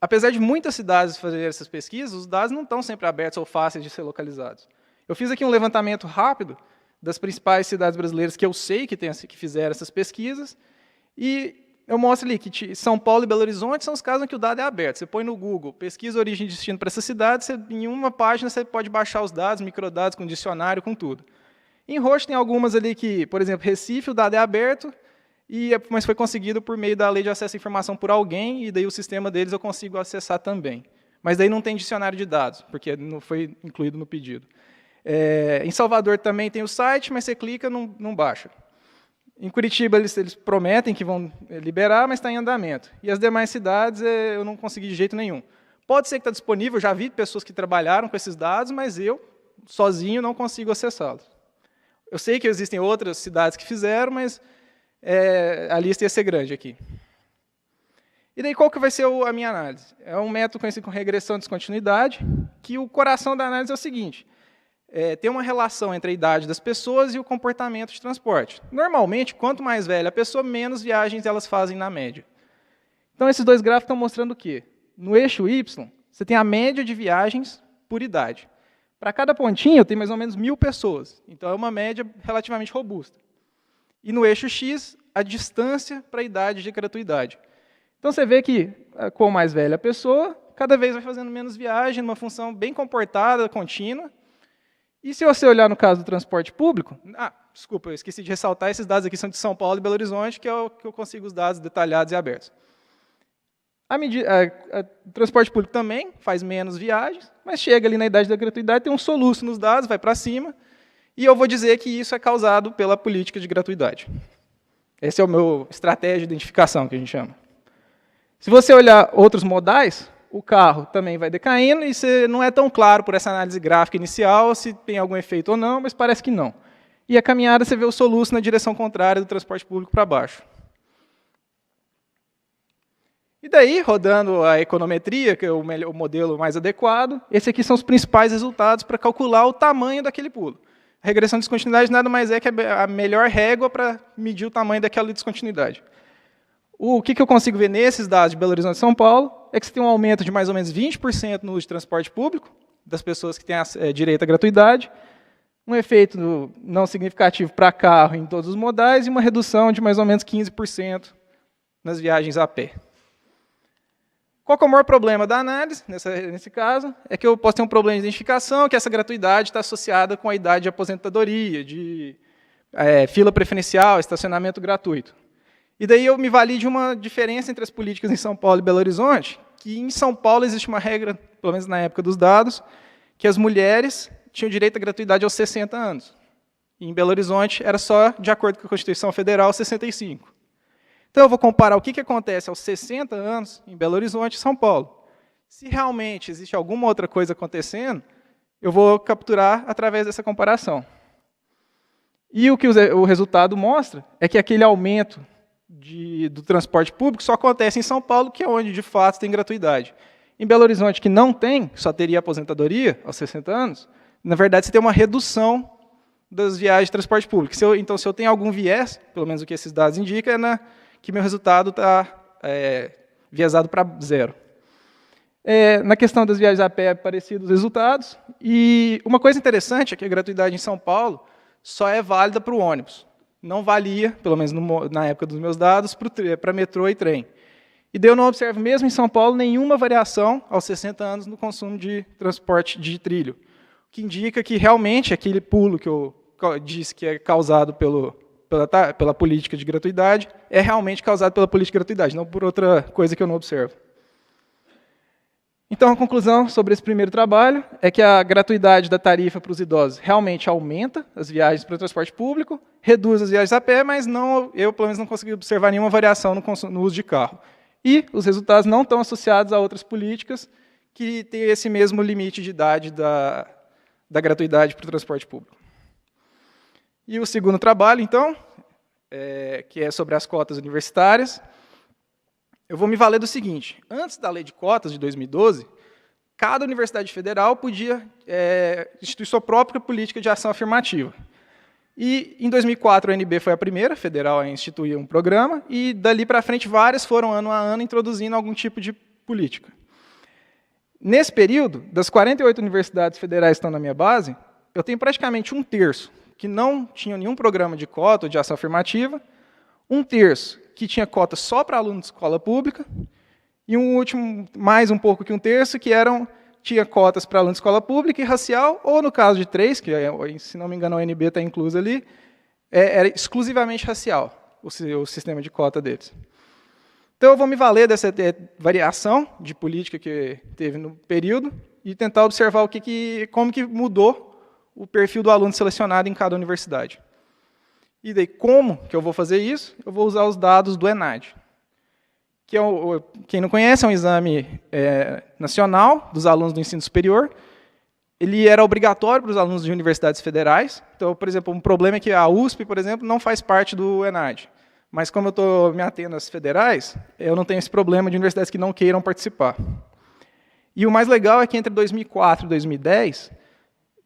Apesar de muitas cidades fazerem essas pesquisas, os dados não estão sempre abertos ou fáceis de ser localizados. Eu fiz aqui um levantamento rápido das principais cidades brasileiras que eu sei que fizeram essas pesquisas, e eu mostro ali que São Paulo e Belo Horizonte são os casos em que o dado é aberto. Você põe no Google, pesquisa origem e destino para essa cidade, em uma página você pode baixar os dados, microdados, com dicionário, com tudo. Em roxo tem algumas ali que, por exemplo, Recife, o dado é aberto, mas foi conseguido por meio da lei de acesso à informação por alguém, e daí o sistema deles eu consigo acessar também. Mas daí não tem dicionário de dados, porque não foi incluído no pedido. Em Salvador também tem o site, mas você clica, não baixa. Em Curitiba eles prometem que vão liberar, mas está em andamento. E as demais cidades eu não consegui de jeito nenhum. Pode ser que está disponível, já vi pessoas que trabalharam com esses dados, mas eu, sozinho, não consigo acessá-los. Eu sei que existem outras cidades que fizeram, mas a lista ia ser grande aqui. E daí qual que vai ser a minha análise? É um método conhecido como regressão de descontinuidade, que o coração da análise é o seguinte: tem uma relação entre a idade das pessoas e o comportamento de transporte. Normalmente, quanto mais velha a pessoa, menos viagens elas fazem na média. Então, esses dois gráficos estão mostrando o quê? No eixo Y, você tem a média de viagens por idade. Para cada pontinho, tem mais ou menos 1.000 pessoas. Então, é uma média relativamente robusta. E no eixo X, a distância para a idade de gratuidade. Então, você vê que, quanto mais velha a pessoa, cada vez vai fazendo menos viagem, numa função bem comportada, contínua. E se você olhar no caso do transporte público, desculpa, eu esqueci de ressaltar, esses dados aqui são de São Paulo e Belo Horizonte, que é o que eu consigo os dados detalhados e abertos. O transporte público também faz menos viagens, mas chega ali na idade da gratuidade, tem um soluço nos dados, vai para cima, e eu vou dizer que isso é causado pela política de gratuidade. Esse é o meu estratégia de identificação, que a gente chama. Se você olhar outros modais, o carro também vai decaindo, e não é tão claro por essa análise gráfica inicial se tem algum efeito ou não, mas parece que não. E a caminhada, você vê o soluço na direção contrária do transporte público para baixo. E daí, rodando a econometria, que é o modelo mais adequado, esses aqui são os principais resultados para calcular o tamanho daquele pulo. A regressão de descontinuidade nada mais é que a melhor régua para medir o tamanho daquela descontinuidade. O que eu consigo ver nesses dados de Belo Horizonte e São Paulo é que você tem um aumento de mais ou menos 20% no uso de transporte público, das pessoas que têm direito à gratuidade, um efeito não significativo para carro em todos os modais e uma redução de mais ou menos 15% nas viagens a pé. Qual que é o maior problema da análise, nesse caso? É que eu posso ter um problema de identificação, que essa gratuidade está associada com a idade de aposentadoria, de fila preferencial, estacionamento gratuito. E daí eu me valio de uma diferença entre as políticas em São Paulo e Belo Horizonte, que em São Paulo existe uma regra, pelo menos na época dos dados, que as mulheres tinham direito à gratuidade aos 60 anos. E em Belo Horizonte era só, de acordo com a Constituição Federal, 65. Então, eu vou comparar o que acontece aos 60 anos em Belo Horizonte e São Paulo. Se realmente existe alguma outra coisa acontecendo, eu vou capturar através dessa comparação. E o que o resultado mostra é que aquele aumento do transporte público só acontece em São Paulo, que é onde, de fato, tem gratuidade. Em Belo Horizonte, que não tem, só teria aposentadoria aos 60 anos, na verdade, você tem uma redução das viagens de transporte público. Então, se eu tenho algum viés, pelo menos o que esses dados indicam, é que meu resultado está viesado para zero. Na questão das viagens a pé, é parecido os resultados. E uma coisa interessante é que a gratuidade em São Paulo só é válida para o ônibus. Não valia, pelo menos na época dos meus dados, para metrô e trem. E daí eu não observo, mesmo em São Paulo, nenhuma variação aos 60 anos no consumo de transporte de trilho. O que indica que realmente aquele pulo que eu disse que é causado pela política de gratuidade é realmente causado pela política de gratuidade, não por outra coisa que eu não observo. Então, a conclusão sobre esse primeiro trabalho é que a gratuidade da tarifa para os idosos realmente aumenta as viagens para o transporte público, reduz as viagens a pé, mas eu, pelo menos, não consegui observar nenhuma variação no uso de carro. E os resultados não estão associados a outras políticas que têm esse mesmo limite de idade da gratuidade para o transporte público. E o segundo trabalho, então, que é sobre as cotas universitárias, eu vou me valer do seguinte: antes da lei de cotas de 2012, cada universidade federal podia instituir sua própria política de ação afirmativa. E, em 2004, a UNB foi a primeira federal a instituir um programa, e, dali para frente, várias foram, ano a ano, introduzindo algum tipo de política. Nesse período, das 48 universidades federais que estão na minha base, eu tenho praticamente um terço que não tinham nenhum programa de cota ou de ação afirmativa, um terço que tinha cota só para alunos de escola pública, e um último, mais um pouco que um terço, que tinha cotas para alunos de escola pública e racial, ou no caso de 3, que, se não me engano, a UNB está inclusa ali, era exclusivamente racial, o sistema de cota deles. Então, eu vou me valer dessa variação de política que teve no período e tentar observar como que mudou o perfil do aluno selecionado em cada universidade. E daí, como que eu vou fazer isso? Eu vou usar os dados do ENAD, que quem não conhece, é um exame nacional dos alunos do ensino superior. Ele era obrigatório para os alunos de universidades federais. Então, por exemplo, um problema é que a USP, por exemplo, não faz parte do ENAD. Mas como eu estou me atendo às federais, eu não tenho esse problema de universidades que não queiram participar. E o mais legal é que entre 2004 e 2010,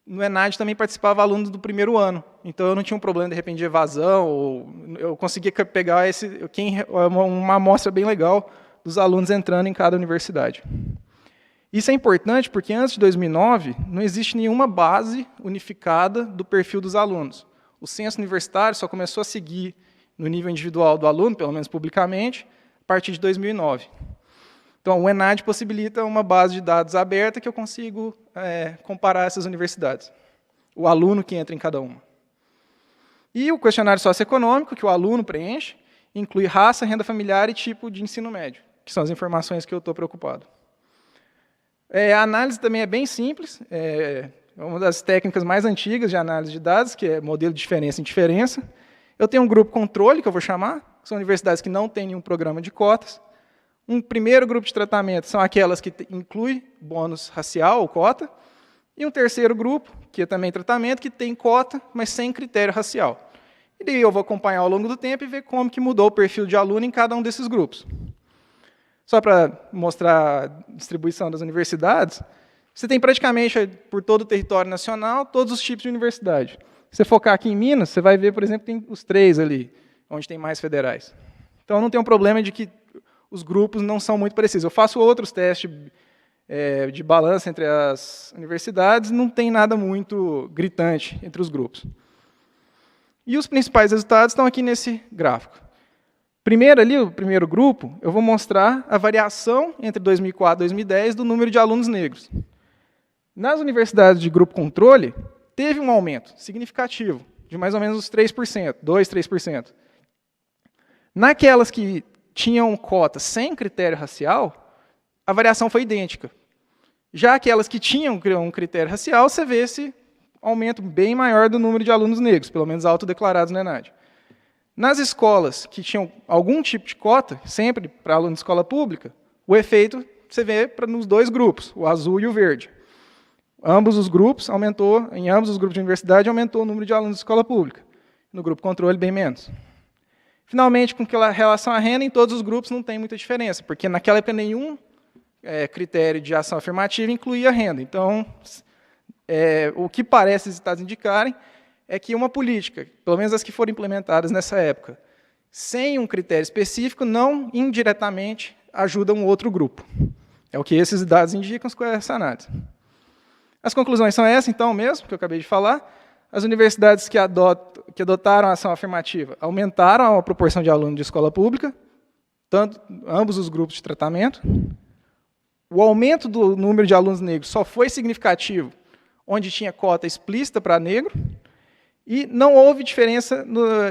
no ENAD também participava alunos do primeiro ano. Então, eu não tinha um problema, de repente, de evasão, ou eu conseguia pegar uma amostra bem legal dos alunos entrando em cada universidade. Isso é importante porque, antes de 2009, não existe nenhuma base unificada do perfil dos alunos. O censo universitário só começou a seguir no nível individual do aluno, pelo menos publicamente, a partir de 2009. Então, o ENAD possibilita uma base de dados aberta que eu consigo comparar essas universidades. O aluno que entra em cada uma. E o questionário socioeconômico, que o aluno preenche, inclui raça, renda familiar e tipo de ensino médio, que são as informações que eu estou preocupado. A análise também é bem simples, é uma das técnicas mais antigas de análise de dados, que é modelo de diferença em diferença. Eu tenho um grupo controle, que eu vou chamar, que são universidades que não têm nenhum programa de cotas. Um primeiro grupo de tratamento são aquelas que incluem bônus racial ou cota, e um terceiro grupo, que é também tratamento, que tem cota, mas sem critério racial. E daí eu vou acompanhar ao longo do tempo e ver como que mudou o perfil de aluno em cada um desses grupos. Só para mostrar a distribuição das universidades, você tem praticamente, por todo o território nacional, todos os tipos de universidade. Se você focar aqui em Minas, você vai ver, por exemplo, tem os 3 ali, onde tem mais federais. Então, não tem um problema de que os grupos não são muito parecidos. Eu faço outros testes de balança entre as universidades, não tem nada muito gritante entre os grupos. E os principais resultados estão aqui nesse gráfico. Primeiro ali, o primeiro grupo, eu vou mostrar a variação entre 2004 e 2010 do número de alunos negros. Nas universidades de grupo controle, teve um aumento significativo, de mais ou menos uns 3%, 2%, 3%. Naquelas que tinham cota sem critério racial, a variação foi idêntica. Já aquelas que tinham um critério racial, você vê esse aumento bem maior do número de alunos negros, pelo menos autodeclarados no ENAD. Nas escolas que tinham algum tipo de cota, sempre para aluno de escola pública, o efeito você vê nos dois grupos, o azul e o verde. Ambos os grupos aumentou, em ambos os grupos de universidade, aumentou o número de alunos de escola pública. No grupo controle, bem menos. Finalmente, com relação à renda, em todos os grupos não tem muita diferença, porque naquela época nenhum critério de ação afirmativa incluía a renda. Então, o que parece os estados indicarem é que uma política, pelo menos as que foram implementadas nessa época, sem um critério específico, não indiretamente ajuda um outro grupo. É o que esses dados indicam com essa análise. As conclusões são essas, então, mesmo, que eu acabei de falar. As universidades que adotaram a ação afirmativa aumentaram a proporção de alunos de escola pública, ambos os grupos de tratamento. O aumento do número de alunos negros só foi significativo onde tinha cota explícita para negro, e não houve diferença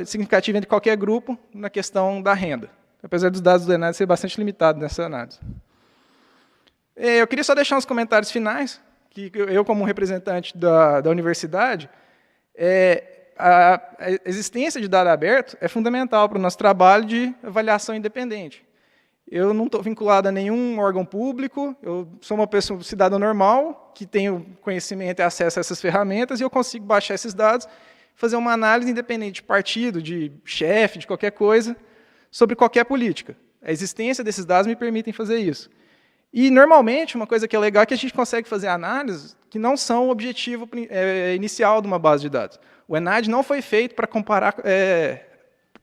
significativa entre qualquer grupo na questão da renda, apesar dos dados do ENAD ser bastante limitados nessa análise. Eu queria só deixar uns comentários finais, que eu, como representante da universidade, a existência de dado aberto é fundamental para o nosso trabalho de avaliação independente. Eu não estou vinculado a nenhum órgão público, eu sou uma pessoa, um cidadão normal, que tenho conhecimento e acesso a essas ferramentas, e eu consigo baixar esses dados, fazer uma análise independente de partido, de chefe, de qualquer coisa, sobre qualquer política. A existência desses dados me permitem fazer isso. E, normalmente, uma coisa que é legal é que a gente consegue fazer análises que não são o objetivo inicial de uma base de dados. O ENAD não foi feito para comparar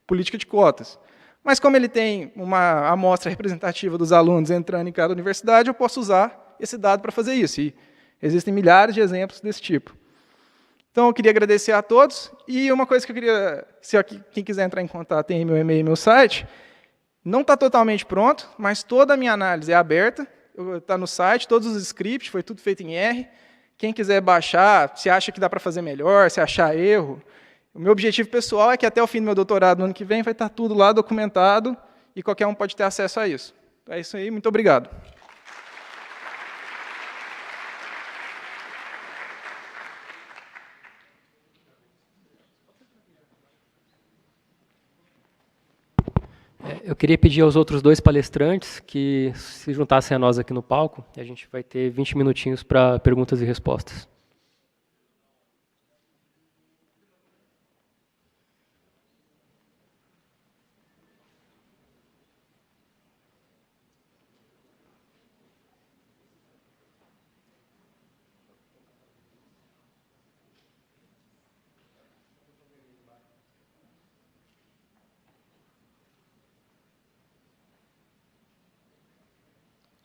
política de cotas. Mas, como ele tem uma amostra representativa dos alunos entrando em cada universidade, eu posso usar esse dado para fazer isso. E existem milhares de exemplos desse tipo. Então, eu queria agradecer a todos. E uma coisa que eu queria, quem quiser entrar em contato, tem meu e-mail e meu site. Não está totalmente pronto, mas toda a minha análise é aberta. Está no site, todos os scripts, foi tudo feito em R. Quem quiser baixar, se acha que dá para fazer melhor, se achar erro. O meu objetivo pessoal é que até o fim do meu doutorado, no ano que vem, vai estar tudo lá documentado e qualquer um pode ter acesso a isso. É isso aí, muito obrigado. Eu queria pedir aos outros dois palestrantes que se juntassem a nós aqui no palco. E a gente vai ter 20 minutinhos para perguntas e respostas.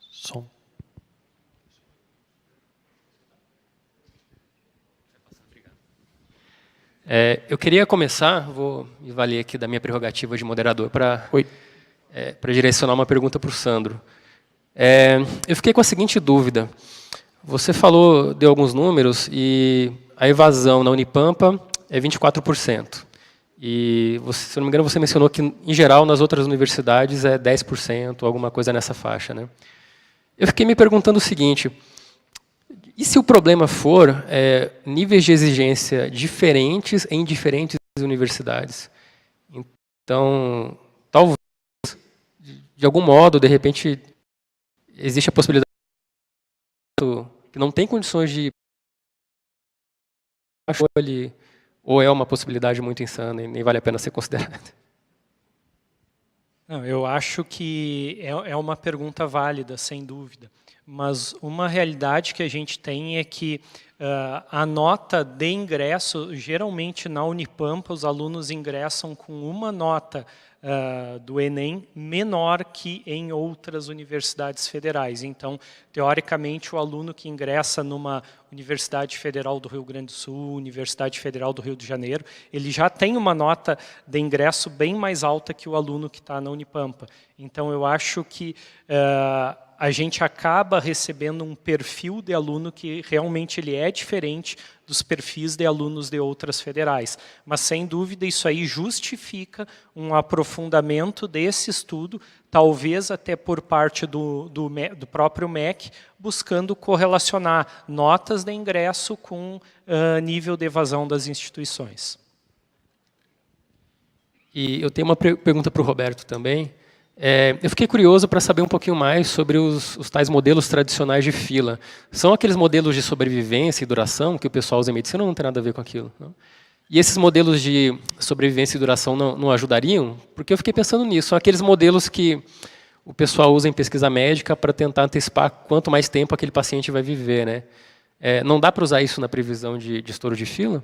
Som. Eu queria começar, vou me valer aqui da minha prerrogativa de moderador para direcionar uma pergunta para o Sandro. Eu fiquei com a seguinte dúvida. Você deu alguns números e a evasão na Unipampa é 24%. E, se não me engano, você mencionou que, em geral, nas outras universidades é 10%, alguma coisa nessa faixa, né? Eu fiquei me perguntando o seguinte, e se o problema for níveis de exigência diferentes em diferentes universidades? Então, talvez, de algum modo, de repente, existe a possibilidade que não tem condições de... ou é uma possibilidade muito insana e nem vale a pena ser considerada? Não, eu acho que é uma pergunta válida, sem dúvida. Mas uma realidade que a gente tem é que a nota de ingresso, geralmente na Unipampa, os alunos ingressam com uma nota do Enem menor que em outras universidades federais. Então, teoricamente, o aluno que ingressa numa Universidade Federal do Rio Grande do Sul, Universidade Federal do Rio de Janeiro, ele já tem uma nota de ingresso bem mais alta que o aluno que está na Unipampa. Então, eu acho que a gente acaba recebendo um perfil de aluno que realmente ele é diferente dos perfis de alunos de outras federais. Mas, sem dúvida, isso aí justifica um aprofundamento desse estudo, talvez até por parte do próprio MEC, buscando correlacionar notas de ingresso com nível de evasão das instituições. E eu tenho uma pergunta para o Roberto também. Eu fiquei curioso para saber um pouquinho mais sobre os tais modelos tradicionais de fila. São aqueles modelos de sobrevivência e duração que o pessoal usa em medicina ou não tem nada a ver com aquilo? Não? E esses modelos de sobrevivência e duração não ajudariam? Porque eu fiquei pensando nisso. São aqueles modelos que o pessoal usa em pesquisa médica para tentar antecipar quanto mais tempo aquele paciente vai viver, né? Não dá para usar isso na previsão de estouro de fila?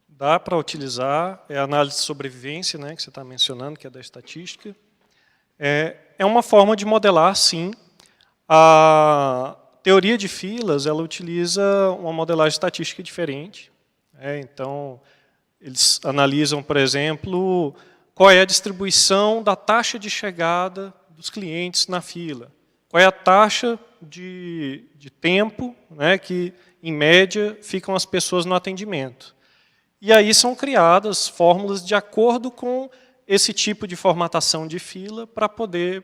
Dá para utilizar, a análise de sobrevivência, né, que você está mencionando, que é da estatística. É uma forma de modelar, sim. A teoria de filas, ela utiliza uma modelagem estatística diferente. Então, eles analisam, por exemplo, qual é a distribuição da taxa de chegada dos clientes na fila. Qual é a taxa de tempo, né, que, em média, ficam as pessoas no atendimento. E aí são criadas fórmulas de acordo com esse tipo de formatação de fila para poder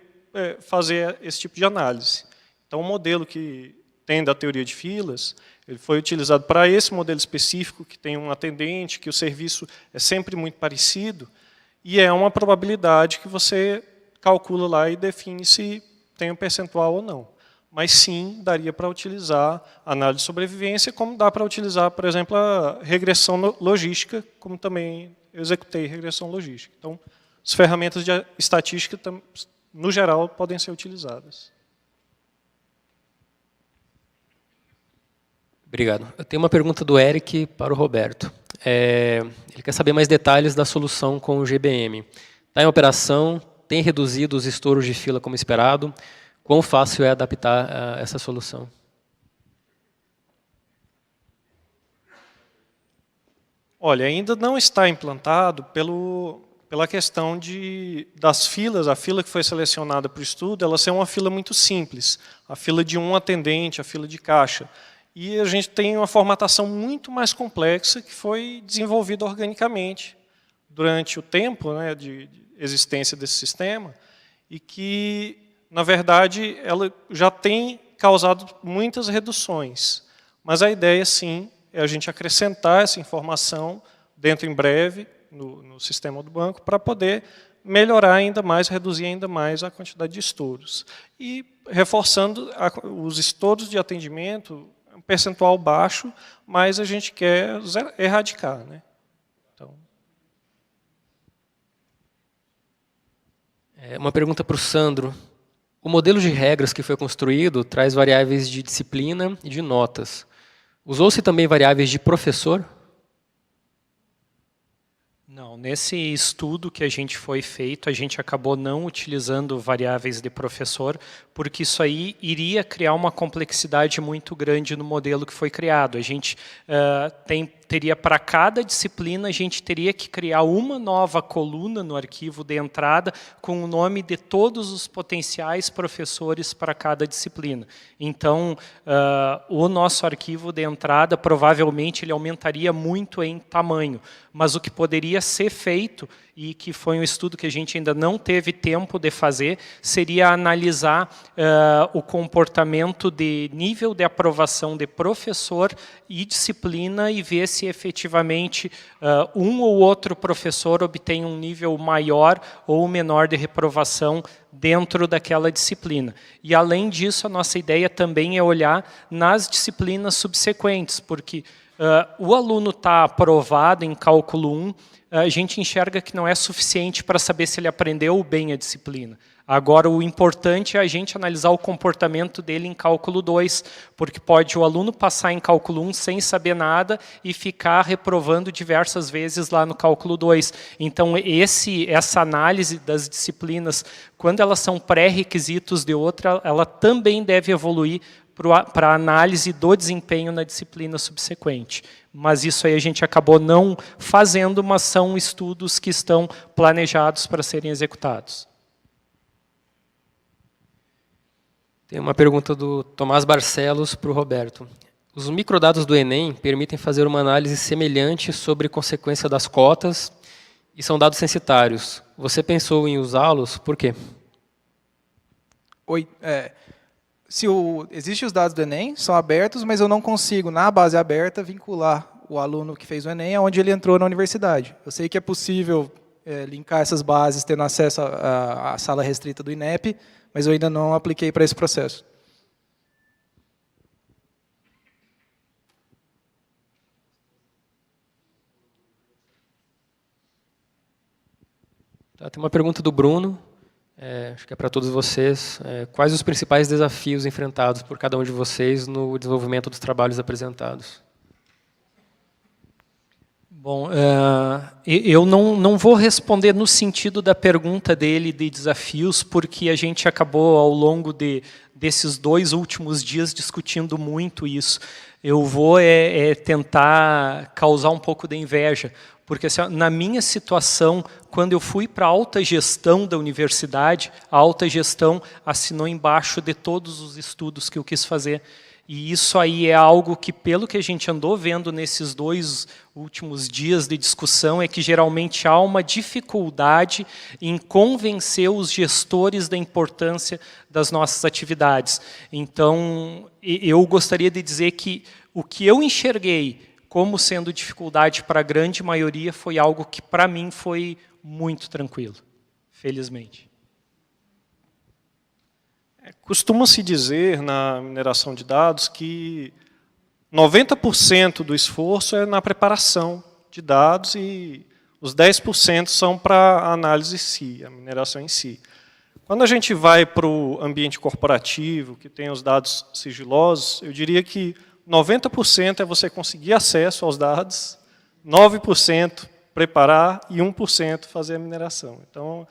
fazer esse tipo de análise. Então, o modelo que tem da teoria de filas, ele foi utilizado para esse modelo específico, que tem um atendente, que o serviço é sempre muito parecido, e é uma probabilidade que você calcula lá e define se tem um percentual ou não. Mas sim, daria para utilizar a análise de sobrevivência, como dá para utilizar, por exemplo, a regressão logística, como também eu executei regressão logística. Então, as ferramentas de estatística, no geral, podem ser utilizadas. Obrigado. Eu tenho uma pergunta do Eric para o Roberto. Ele quer saber mais detalhes da solução com o GBM. Está em operação, tem reduzido os estouros de fila como esperado. Quão fácil é adaptar essa solução? Olha, ainda não está implantado pela questão das filas. A fila que foi selecionada para o estudo, ela ser uma fila muito simples. A fila de um atendente, a fila de caixa. E a gente tem uma formatação muito mais complexa que foi desenvolvida organicamente durante o tempo, né, de existência desse sistema e que, na verdade, ela já tem causado muitas reduções. Mas a ideia, sim, é a gente acrescentar essa informação dentro em breve no sistema do banco para poder melhorar ainda mais, reduzir ainda mais a quantidade de estouros. E reforçando os estouros de atendimento, um percentual baixo, mas a gente quer erradicar, né? Então. Uma pergunta para o Sandro. O modelo de regras que foi construído traz variáveis de disciplina e de notas. Usou-se também variáveis de professor? Não, nesse estudo que a gente foi feito, a gente acabou não utilizando variáveis de professor, porque isso aí iria criar uma complexidade muito grande no modelo que foi criado. A gente teria para cada disciplina, a gente teria que criar uma nova coluna no arquivo de entrada com o nome de todos os potenciais professores para cada disciplina. Então, o nosso arquivo de entrada, provavelmente, ele aumentaria muito em tamanho, mas o que poderia ser feito, e que foi um estudo que a gente ainda não teve tempo de fazer, seria analisar o comportamento de nível de aprovação de professor e disciplina e ver se efetivamente um ou outro professor obtém um nível maior ou menor de reprovação dentro daquela disciplina. E, além disso, a nossa ideia também é olhar nas disciplinas subsequentes, porque o aluno está aprovado em cálculo 1, a gente enxerga que não é suficiente para saber se ele aprendeu bem a disciplina. Agora, o importante é a gente analisar o comportamento dele em cálculo 2, porque pode o aluno passar em cálculo 1 sem saber nada e ficar reprovando diversas vezes lá no cálculo 2. Então, essa análise das disciplinas, quando elas são pré-requisitos de outra, ela também deve evoluir para a análise do desempenho na disciplina subsequente. Mas isso aí a gente acabou não fazendo, mas são estudos que estão planejados para serem executados. Tem uma pergunta do Tomás Barcelos para o Roberto. Os microdados do Enem permitem fazer uma análise semelhante sobre consequência das cotas e são dados censitários. Você pensou em usá-los? Por quê? Oi. Existem os dados do Enem, são abertos, mas eu não consigo, na base aberta, vincular o aluno que fez o Enem aonde ele entrou na universidade. Eu sei que é possível linkar essas bases tendo acesso à sala restrita do INEP, mas eu ainda não apliquei para esse processo. Tá, tem uma pergunta do Bruno, acho que é para todos vocês. Quais os principais desafios enfrentados por cada um de vocês no desenvolvimento dos trabalhos apresentados? Bom, eu não vou responder no sentido da pergunta dele de desafios, porque a gente acabou, ao longo desses 2 últimos dias, discutindo muito isso. Eu vou tentar causar um pouco de inveja, porque assim, na minha situação, quando eu fui para a alta gestão da universidade, a alta gestão assinou embaixo de todos os estudos que eu quis fazer. E isso aí é algo que, pelo que a gente andou vendo nesses 2 últimos dias de discussão, é que geralmente há uma dificuldade em convencer os gestores da importância das nossas atividades. Então, eu gostaria de dizer que o que eu enxerguei como sendo dificuldade para a grande maioria foi algo que, para mim, foi muito tranquilo, felizmente. Costuma-se dizer na mineração de dados que 90% do esforço é na preparação de dados e os 10% são para a análise em si, a mineração em si. Quando a gente vai para o ambiente corporativo, que tem os dados sigilosos, eu diria que 90% é você conseguir acesso aos dados, 9% preparar e 1% fazer a mineração. Então,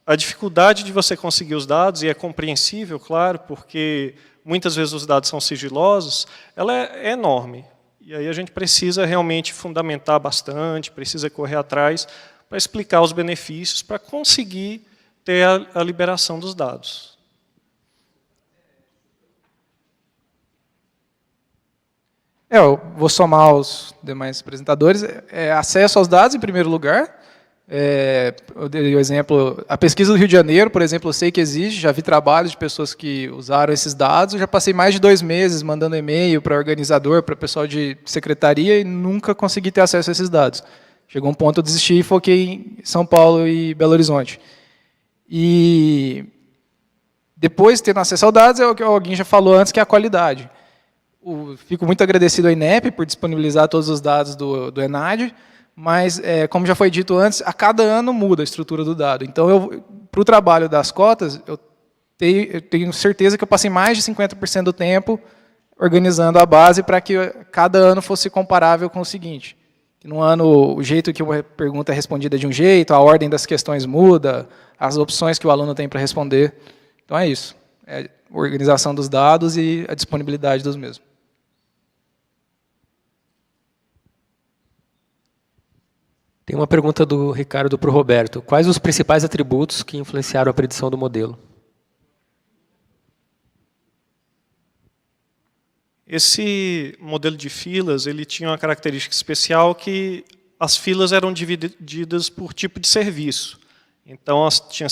a dificuldade de você conseguir os dados, e é compreensível, claro, porque muitas vezes os dados são sigilosos, ela é enorme. E aí a gente precisa realmente fundamentar bastante, precisa correr atrás para explicar os benefícios, para conseguir ter a liberação dos dados. Eu vou somar os demais apresentadores. Acesso aos dados, em primeiro lugar. Eu dei o exemplo, a pesquisa do Rio de Janeiro, por exemplo, eu sei que existe, já vi trabalhos de pessoas que usaram esses dados, eu já passei mais de 2 meses mandando e-mail para organizador, para pessoal de secretaria e nunca consegui ter acesso a esses dados. Chegou um ponto eu desisti e foquei em São Paulo e Belo Horizonte. E depois, tendo acesso aos dados, é o que alguém já falou antes, que é a qualidade. Fico muito agradecido ao INEP por disponibilizar todos os dados do ENAD, mas, como já foi dito antes, a cada ano muda a estrutura do dado. Então, para o trabalho das cotas, eu tenho certeza que eu passei mais de 50% do tempo organizando a base para que cada ano fosse comparável com o seguinte. No ano, o jeito que uma pergunta é respondida é de um jeito, a ordem das questões muda, as opções que o aluno tem para responder. Então, é isso. É a organização dos dados e a disponibilidade dos mesmos. Tem uma pergunta do Ricardo para o Roberto. Quais os principais atributos que influenciaram a predição do modelo? Esse modelo de filas ele tinha uma característica especial que as filas eram divididas por tipo de serviço. Então, tinha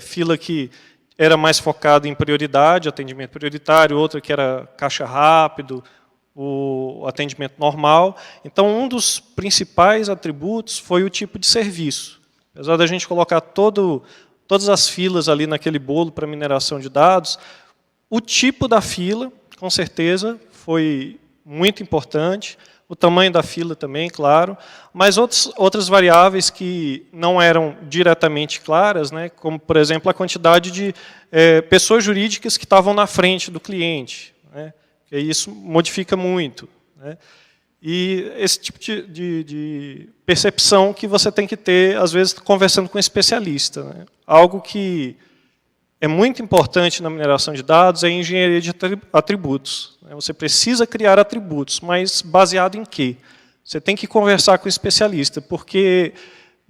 fila que era mais focada em prioridade, atendimento prioritário, outra que era caixa rápido, o atendimento normal. Então, um dos principais atributos foi o tipo de serviço. Apesar da gente colocar todas as filas ali naquele bolo para mineração de dados, o tipo da fila, com certeza, foi muito importante. O tamanho da fila também, claro. Mas outras variáveis que não eram diretamente claras, né, como, por exemplo, a quantidade de pessoas jurídicas que estavam na frente do cliente, né? E isso modifica muito, né? E esse tipo de percepção que você tem que ter, às vezes, conversando com um especialista, né? Algo que é muito importante na mineração de dados é a engenharia de atributos. Você precisa criar atributos, mas baseado em quê? Você tem que conversar com o especialista, porque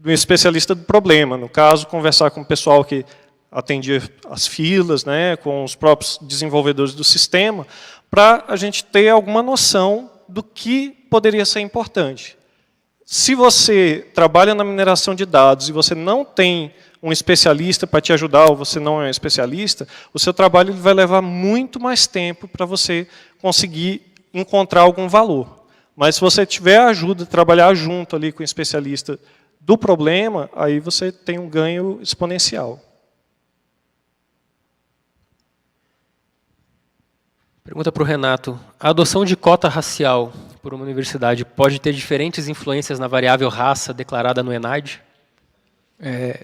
o especialista do problema, no caso, conversar com o pessoal que atendia as filas, né, com os próprios desenvolvedores do sistema, para a gente ter alguma noção do que poderia ser importante. Se você trabalha na mineração de dados e você não tem um especialista para te ajudar, ou você não é um especialista, o seu trabalho vai levar muito mais tempo para você conseguir encontrar algum valor. Mas se você tiver ajuda, trabalhar junto ali com o especialista do problema, aí você tem um ganho exponencial. Pergunta para o Renato. A adoção de cota racial por uma universidade pode ter diferentes influências na variável raça declarada no ENAD?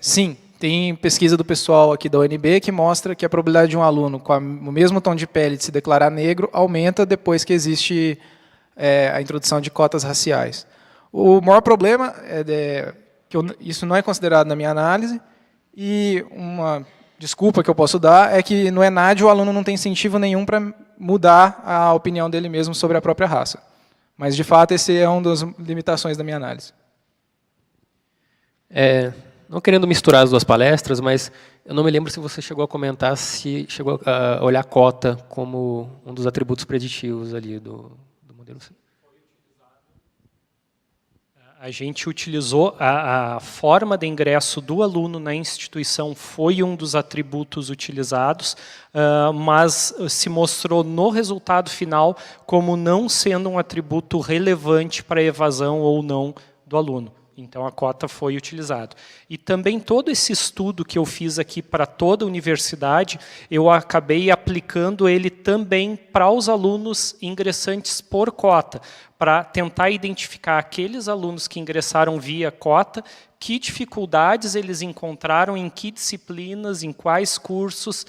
Sim, tem pesquisa do pessoal aqui da UNB que mostra que a probabilidade de um aluno com o mesmo tom de pele de se declarar negro aumenta depois que existe a introdução de cotas raciais. O maior problema é que isso não é considerado na minha análise, e uma desculpa que eu posso dar é que no ENAD o aluno não tem incentivo nenhum para mudar a opinião dele mesmo sobre a própria raça. Mas, de fato, esse é uma das limitações da minha análise. Não querendo misturar as duas palestras, mas eu não me lembro se você chegou a comentar se chegou a olhar a cota como um dos atributos preditivos ali do modelo. A gente utilizou a forma de ingresso do aluno na instituição, foi um dos atributos utilizados, mas se mostrou no resultado final como não sendo um atributo relevante para a evasão ou não do aluno. Então, a cota foi utilizada. E também todo esse estudo que eu fiz aqui para toda a universidade, eu acabei aplicando ele também para os alunos ingressantes por cota, para tentar identificar aqueles alunos que ingressaram via cota, que dificuldades eles encontraram, em que disciplinas, em quais cursos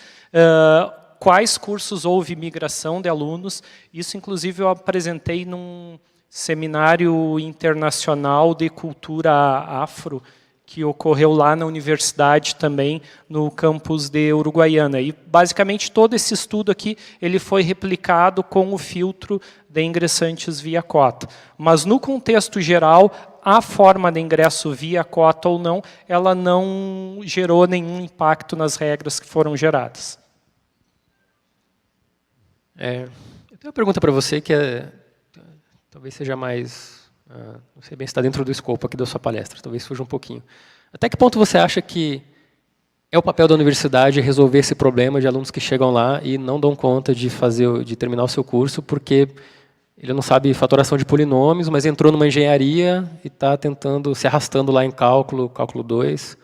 houve migração de alunos. Isso, inclusive, eu apresentei num seminário internacional de cultura afro, que ocorreu lá na universidade também, no campus de Uruguaiana. E, basicamente, todo esse estudo aqui ele foi replicado com o filtro de ingressantes via cota. Mas, no contexto geral, a forma de ingresso via cota ou não, ela não gerou nenhum impacto nas regras que foram geradas. Eu tenho uma pergunta para você que talvez seja mais, não sei bem se está dentro do escopo aqui da sua palestra, talvez fuja um pouquinho. Até que ponto você acha que é o papel da universidade resolver esse problema de alunos que chegam lá e não dão conta de terminar o seu curso porque ele não sabe fatoração de polinômios, mas entrou numa engenharia e está tentando, se arrastando lá em cálculo 2.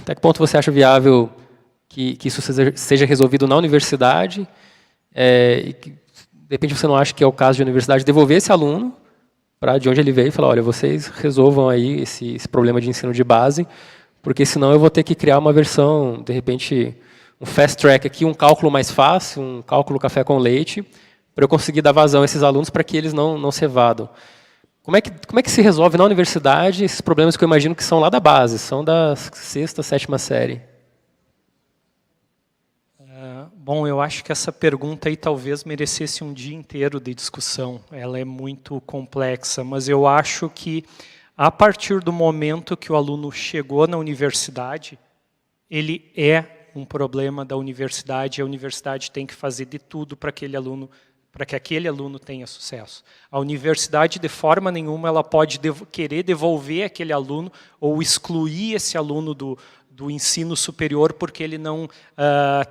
Até que ponto você acha viável que isso seja resolvido na universidade e que, de repente, você não acha que é o caso de a universidade devolver esse aluno para de onde ele veio e falar, olha, vocês resolvam aí esse problema de ensino de base, porque senão eu vou ter que criar uma versão, de repente, um fast track aqui, um cálculo mais fácil, um cálculo café com leite, para eu conseguir dar vazão a esses alunos para que eles não se evadam. Como é que se resolve na universidade esses problemas que eu imagino que são lá da base, são da 6ª, 7ª série? Bom, eu acho que essa pergunta aí talvez merecesse um dia inteiro de discussão. Ela é muito complexa, mas eu acho que a partir do momento que o aluno chegou na universidade, ele é um problema da universidade, e a universidade tem que fazer de tudo para que aquele aluno tenha sucesso. A universidade, de forma nenhuma, ela pode querer devolver aquele aluno ou excluir esse aluno do ensino superior porque ele não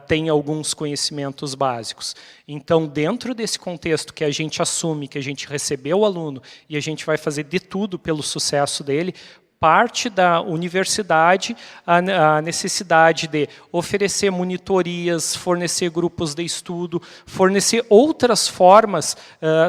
tem alguns conhecimentos básicos. Então, dentro desse contexto que a gente assume que a gente recebeu o aluno e a gente vai fazer de tudo pelo sucesso dele, parte da universidade a necessidade de oferecer monitorias, fornecer grupos de estudo, fornecer outras formas,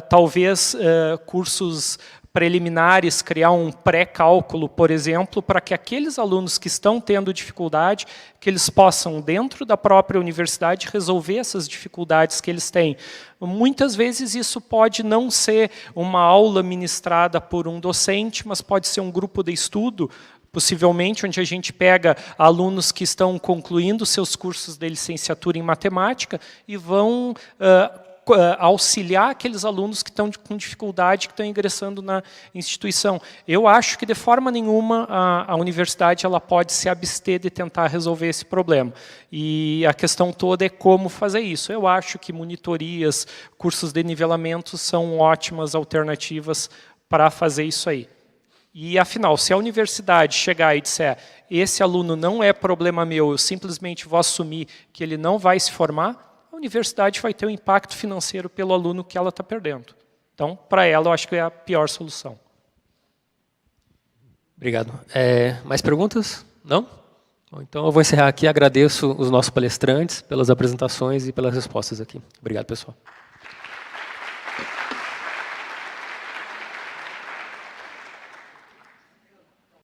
talvez cursos preliminares, criar um pré-cálculo, por exemplo, para que aqueles alunos que estão tendo dificuldade, que eles possam, dentro da própria universidade, resolver essas dificuldades que eles têm. Muitas vezes isso pode não ser uma aula ministrada por um docente, mas pode ser um grupo de estudo, possivelmente, onde a gente pega alunos que estão concluindo seus cursos de licenciatura em matemática e vão auxiliar aqueles alunos que estão com dificuldade, que estão ingressando na instituição. Eu acho que, de forma nenhuma, a universidade ela pode se abster de tentar resolver esse problema. E a questão toda é como fazer isso. Eu acho que monitorias, cursos de nivelamento são ótimas alternativas para fazer isso aí. E, afinal, se a universidade chegar e disser esse aluno não é problema meu, eu simplesmente vou assumir que ele não vai se formar, a universidade vai ter um impacto financeiro pelo aluno que ela está perdendo. Então, para ela, eu acho que é a pior solução. Obrigado. Mais perguntas? Não? Bom, então eu vou encerrar aqui. Agradeço os nossos palestrantes pelas apresentações e pelas respostas aqui. Obrigado, pessoal.